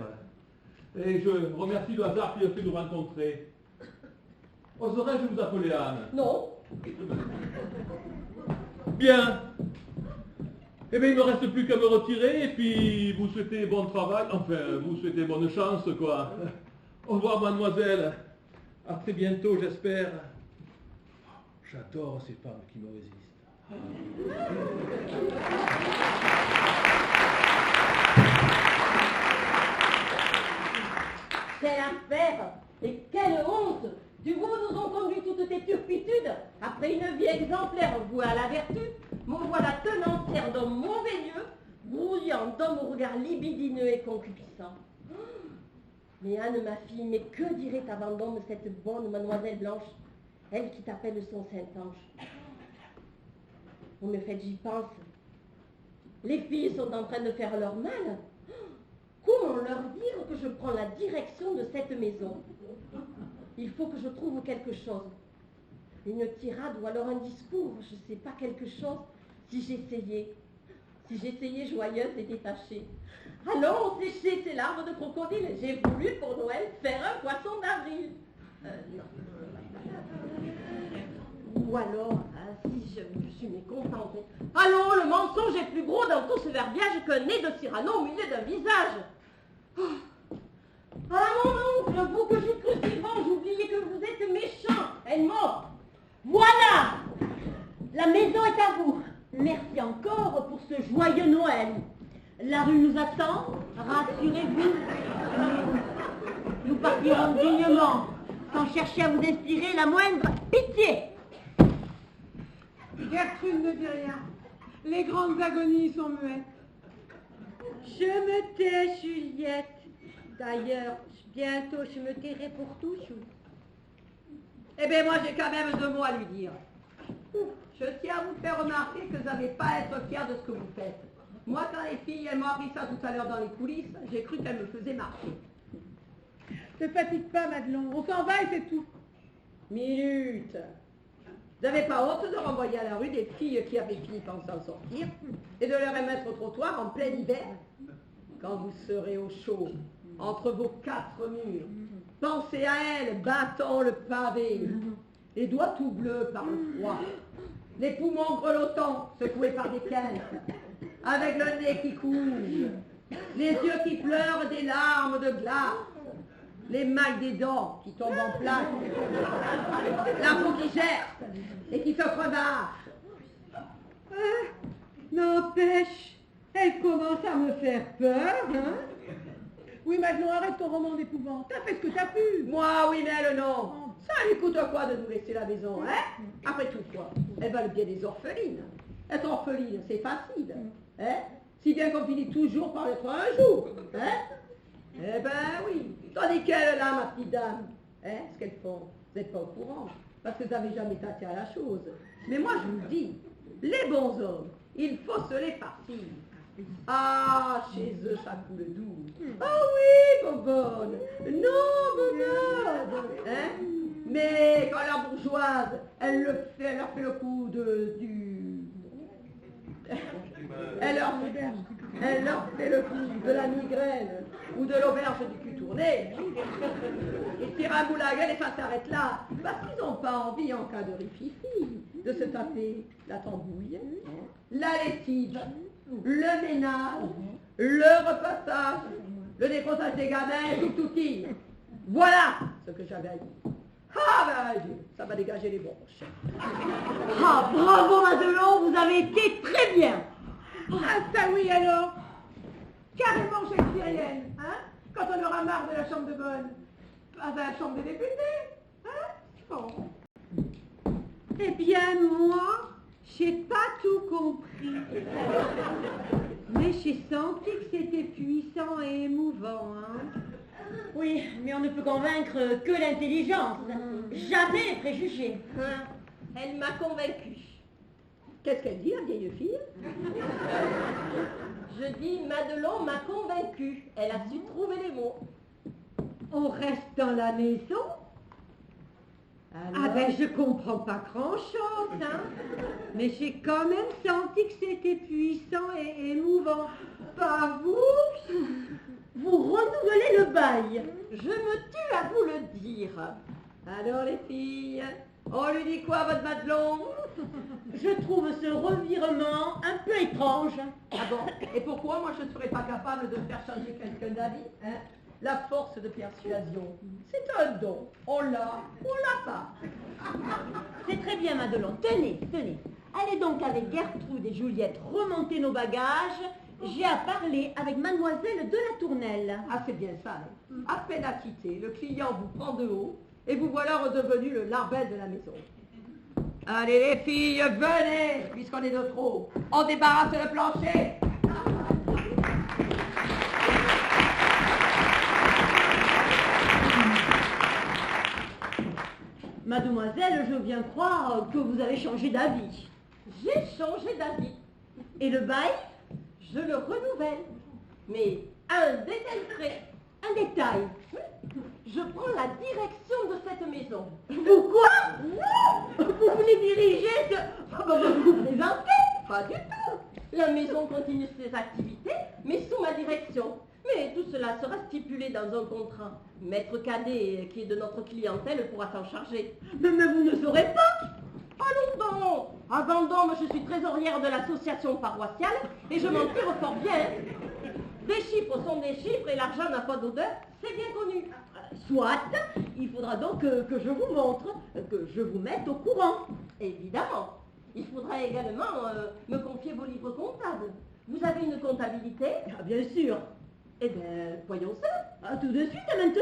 S7: Et je remercie le hasard qui a fait nous rencontrer. Oserais-je vous appeler Anne?
S1: Non.
S7: Bien. Eh bien, il ne me reste plus qu'à me retirer et puis vous souhaitez bon travail, enfin, vous souhaitez bonne chance, quoi. Au revoir, mademoiselle. À très bientôt, j'espère. J'adore ces femmes qui me résistent.
S1: Quelle affaire! Et quelle honte! Du coup, nous ont conduit toutes tes turpitudes. Après une vie exemplaire vouée à la vertu, me voilà tenancière d'un mauvais lieu, brouillant d'hommes au regard libidineux et concupiscent. Mais Anne, ma fille, mais que dirait ta vendôme de cette bonne mademoiselle Blanche, elle qui t'appelle son Saint-Ange? Vous me faites, j'y pense. Les filles sont en train de faire leur mal. Comment leur dire que je prends la direction de cette maison? Il faut que je trouve quelque chose. Une tirade ou alors un discours, je ne sais pas, quelque chose. Si j'essayais joyeuse et détachée. Allons sécher ces larmes de crocodile. J'ai voulu pour Noël faire un poisson d'avril. Non. Ou alors, si je suis mécontente. Allons, le mensonge est plus gros dans tout ce verbiage qu'un nez de Cyrano au milieu d'un visage. Ah mon oncle, vous que je cru si grand, j'oubliais que vous êtes méchant. Elle mort. Voilà. La maison est à vous. Merci encore pour ce joyeux Noël. La rue nous attend, rassurez-vous. Nous partirons dignement, sans chercher à vous inspirer la moindre pitié.
S3: Gertrude ne dit rien. Les grandes agonies sont muettes.
S2: Je me tais, Juliette. D'ailleurs, bientôt je me tairai pour toujours.
S4: Eh bien, moi, j'ai quand même 2 mots à lui dire. Je tiens à vous faire remarquer que vous n'avez pas à être fiers de ce que vous faites. Moi, quand les filles, elles m'ont appris ça tout à l'heure dans les coulisses, j'ai cru qu'elles me faisaient marcher.
S3: Ne fatigue pas, Madelon. On s'en va et c'est tout.
S4: Minute. Vous n'avez pas honte de renvoyer à la rue des filles qui avaient fini par s'en sortir et de les remettre au trottoir en plein hiver? Quand vous serez au chaud, entre vos 4 murs, pensez à elles, battant le pavé, les doigts tout bleus par le froid, les poumons grelottants, secoués par des quintes, avec le nez qui coule, les yeux qui pleurent des larmes de glace, les mailles des dents qui tombent en place, la peau qui gerce et qui se crevasse.
S2: N'empêche, Elle commence à me faire peur, hein?
S3: Oui, Madelon, arrête ton roman d'épouvante. T'as fait ce que t'as pu.
S4: Moi, oui, mais elle, non. Ça lui coûte quoi de nous laisser la maison, hein? Après tout, quoi, elles valent bien des orphelines. Être orpheline, c'est facile, hein? Si bien qu'on finit toujours par être un jour, hein? Eh ben oui. Tandis qu'elles, là, ma petite dame, hein, ce qu'elles font, vous n'êtes pas au courant, parce que vous n'avez jamais tâté à la chose. Mais moi, je vous le dis, les bons hommes, il faut se les farcir. Ah, chez eux, ça coule doux. Ah oui, bobonne. Non, bobonne. Hein? Mais quand la bourgeoise, elle leur fait le coup du... Elle leur fait le coup de la migraine ou de l'auberge du cul tourné. Ils tirent un bout la gueule et ça s'arrête là. Parce qu'ils n'ont pas envie, en cas de rififi, de se taper la tambouille, la lessive, le ménage, le repassage, le déposage des gamins et tout outil. Voilà ce que j'avais à dire. Ah ben, ça va dégager les bronches.
S5: Ah, bravo Madelon, vous avez été très bien.
S3: Ah ça oui alors. Carrément shakespearienne, hein? Quand on aura marre de la chambre de bonne. Pas à la chambre des députés, hein? Bon.
S2: Eh bien, moi, j'ai pas tout compris. Mais j'ai senti que c'était puissant et émouvant, hein.
S5: Oui, mais on ne peut convaincre que l'intelligence, jamais les préjugés.
S1: Hein, elle m'a convaincue.
S4: Qu'est-ce qu'elle dit, la vieille fille?
S1: Je dis, Madelon m'a convaincue. Elle a su trouver les mots.
S2: On reste dans la maison?
S4: Alors,
S2: Ah ben, je comprends pas grand-chose, hein. Mais j'ai quand même senti que c'était puissant et émouvant. Pas vous?
S5: Vous renouvelez le bail.
S1: Je me tue à vous le dire.
S4: alors les filles, on lui dit quoi, votre Madelon?
S5: Je trouve ce revirement un peu étrange.
S4: Ah bon? Et pourquoi moi je ne serais pas capable de faire changer quelqu'un d'avis, hein? La force de persuasion, c'est un don. On l'a ou on l'a pas.
S5: C'est très bien, Madelon. Tenez, tenez. Allez donc avec Gertrude et Juliette remonter nos bagages. J'ai à parler avec mademoiselle de la Tournelle.
S4: Ah, c'est bien ça. Hein. À peine acquitté, le client vous prend de haut et vous voilà redevenu le larbel de la maison. Allez les filles, venez, puisqu'on est de trop. On débarrasse le plancher.
S5: Mademoiselle, je viens croire que vous avez changé d'avis.
S1: J'ai changé d'avis.
S5: Et le bail?
S1: Je le renouvelle. Mais à un détail près.
S5: Un détail.
S1: Je prends la direction de cette maison.
S5: Vous quoi? Vous voulez diriger ce... Vous vous présentez?
S1: Pas du tout. La maison continue ses activités, mais sous ma direction. Mais tout cela sera stipulé dans un contrat. Maître Cadet, qui est de notre clientèle, pourra s'en charger.
S5: Mais vous ne saurez pas.
S1: Allons donc. À Vendôme, je suis trésorière de l'association paroissiale et je m'en tire fort bien. Des chiffres sont des chiffres et l'argent n'a pas d'odeur, c'est bien connu.
S5: Soit, il faudra donc que je vous montre, que je vous mette au courant.
S1: Évidemment. Il faudra également me confier vos livres comptables. Vous avez une comptabilité?
S5: Ah, bien sûr.
S1: Eh bien, voyons ça.
S5: Ah, tout de suite, maintenant.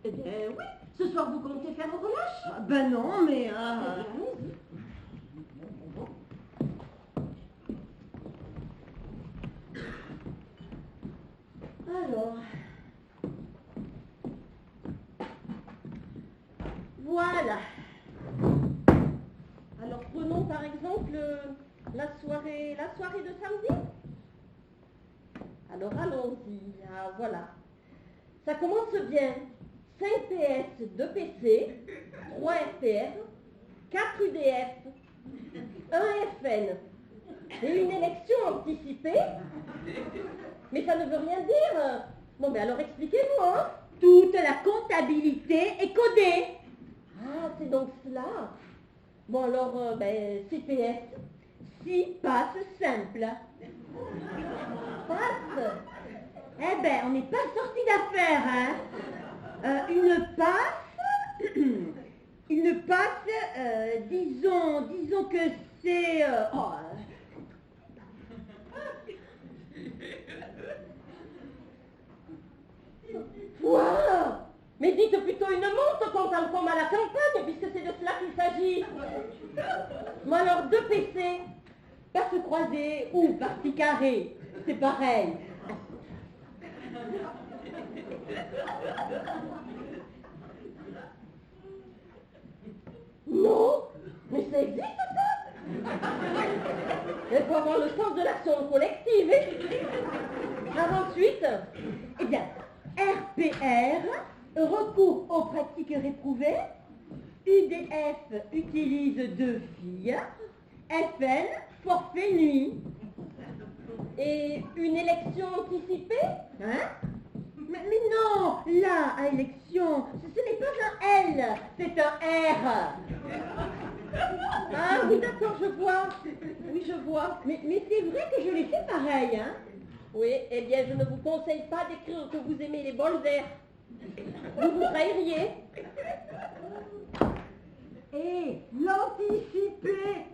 S1: Eh bien, oui. Ce soir, vous comptez faire vos relâches?
S5: Ah, ben non, mais...
S1: Eh bien, allons-y. Alors, voilà. Alors prenons par exemple la soirée de samedi. Alors allons-y. Ah, voilà. Ça commence bien. 5 PS, 2 PC, 3 RPF, 4 UDF, 1 FN et une élection anticipée. Mais ça ne veut rien dire. Bon, mais alors expliquez-moi.
S5: Toute la comptabilité est codée.
S1: Ah, c'est donc cela. Bon, alors, CPS.
S5: 6 passes simples.
S1: Passe.
S5: Eh ben, on n'est pas sorti d'affaire, hein. Une passe, disons que c'est...
S1: Quoi? Mais dites plutôt une montre quand on tombe à la campagne, puisque c'est de cela qu'il s'agit. Moi alors, 2 PC, par se croiser ou par petit carré, c'est pareil. Non, mais ça existe ça? Il faut avoir le sens de l'action collective. Alors ensuite, eh bien, RPR, recours aux pratiques réprouvées, UDF utilise 2 filles, FN, forfait nuit. Et une élection anticipée? Hein? Mais non, là, à élection, ce n'est pas un L, c'est un R. Ah oui, d'accord, je vois. Oui, je vois. Mais c'est vrai que je l'ai fait pareil, hein? Oui, eh bien, je ne vous conseille pas d'écrire que vous aimez les bols d'air. Vous vous trahiriez.
S2: Et l'anticipé,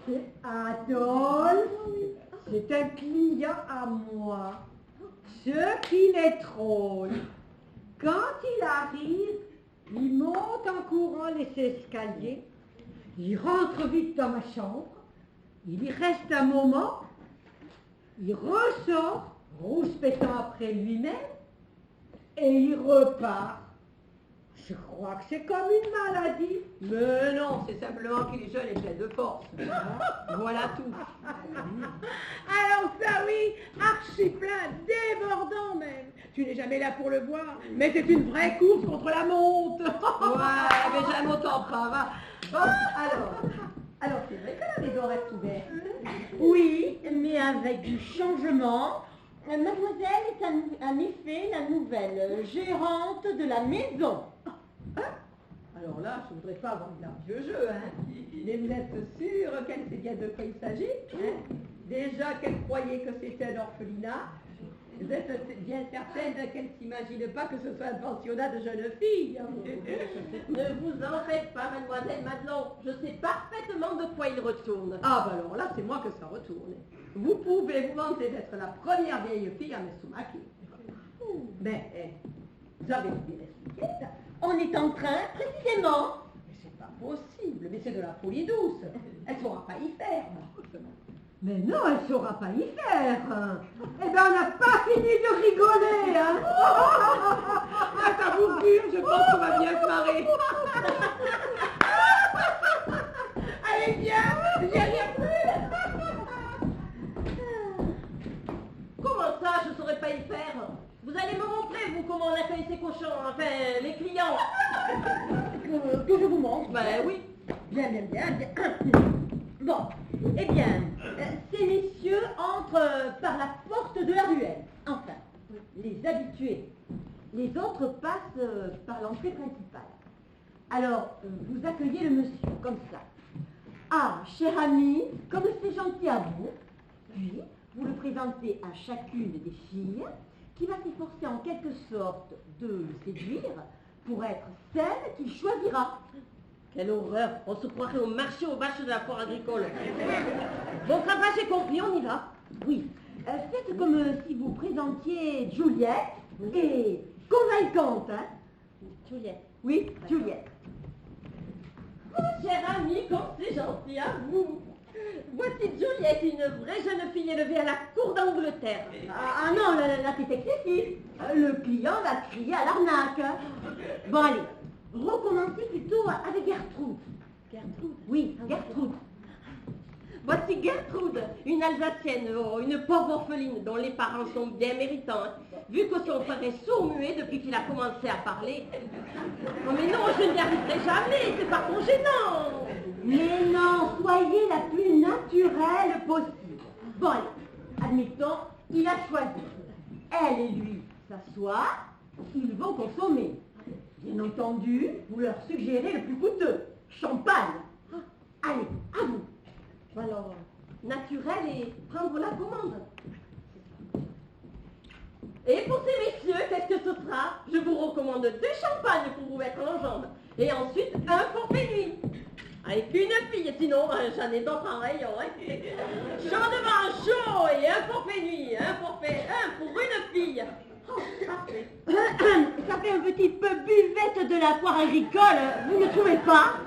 S2: c'est Adolphe, c'est un client à moi. Ce qui m'est drôle, quand il arrive, il monte en courant les escaliers, il rentre vite dans ma chambre, il y reste un moment, il ressort, rouspétant après lui-même, et il repart. Je crois que c'est comme une maladie.
S4: Mais non, c'est simplement qu'il est jeune et plein de force. Voilà tout.
S3: Alors ça oui, archi plein, débordant même. Tu n'es jamais là pour le voir, mais c'est une vraie course contre la monte.
S4: Ouais, mais j'aime autant pas, va. Bon, alors c'est vrai que la maison reste ouverte.
S5: Oui, mais avec du changement. Mademoiselle est en effet la nouvelle gérante de la maison.
S4: Alors là, je voudrais pas avoir de vieux jeu, hein. Mais vous êtes sûr qu'elle sait bien de quoi il s'agit, hein? Déjà qu'elle croyait que c'était un orphelinat. Vous êtes bien certaine qu'elle ne s'imagine pas que ce soit un pensionnat de jeunes filles.
S1: Ne vous en faites pas, mademoiselle Madelon. Je sais parfaitement de quoi il retourne.
S4: Ah bah alors là, c'est moi que ça retourne. Vous pouvez vous vanter d'être la première vieille fille à me soumaquer. Mais vous avez oublié d'expliquer ça.
S5: On est en train, précisément.
S4: Mais c'est pas possible, mais c'est de la folie douce. Elle ne saura pas y faire.
S2: Mais non, elle ne saura pas y faire. Eh bien, on n'a pas fini de rigoler, hein.
S4: Ah, ça vous jure, je pense qu'on va bien se marrer.
S3: Allez viens, viens plus.
S1: Comment ça, je ne saurais pas y faire? Vous allez me montrer, vous, comment on accueille ces cochons, enfin, les clients.
S3: Que je vous montre.
S1: Ben oui.
S5: Bien. Bon, eh bien, ces messieurs entrent par la porte de la ruelle. Enfin, les habitués. Les autres passent par l'entrée principale. Alors, vous accueillez le monsieur, comme ça. Ah, cher ami, comme c'est gentil à vous. Puis, vous le présentez à chacune des filles, qui va s'efforcer en quelque sorte de le séduire pour être celle qu'il choisira.
S1: Quelle horreur, on se croirait au marché aux vaches de la foire agricole. Bon, ça va, j'ai compris, on y va.
S5: Oui, faites comme si vous présentiez Juliette et convaincante, hein?
S1: Juliette.
S5: Oui, Juliette.
S1: Oh, cher ami, comme c'est gentil à vous. Voici Juliette, une vraie jeune fille élevée à la cour d'Angleterre.
S5: Ah non, là c'est excessif. Le client va crier à l'arnaque. Hein. Bon allez, recommencez plutôt avec Gertrude.
S1: Gertrude?
S5: Oui, Gertrude.
S1: Voici Gertrude, une Alsacienne, une pauvre orpheline dont les parents sont bien méritants, hein, vu que son frère est sourd-muet depuis qu'il a commencé à parler. Non mais non, je n'y arriverai jamais, c'est pas trop gênant.
S5: Mais non, soyez la plus naturelle possible. Bon allez, admettons, il a choisi. Elle et lui s'assoient, ils vont consommer. Bien entendu, vous leur suggérez le plus coûteux, champagne. Allez, à vous.
S1: Alors, naturel et prendre la commande. Et pour ces messieurs, qu'est-ce que ce sera? Je vous recommande 2 champagnes pour vous mettre en jambe. Et ensuite, un forfait nuit. Avec une fille, sinon j'en ai d'autres en rayon. Chaud devant chaud et un forfait nuit. Un pour une fille.
S5: Oh, parfait.
S2: Ça fait un petit peu buvette de la foire agricole, vous ne trouvez pas?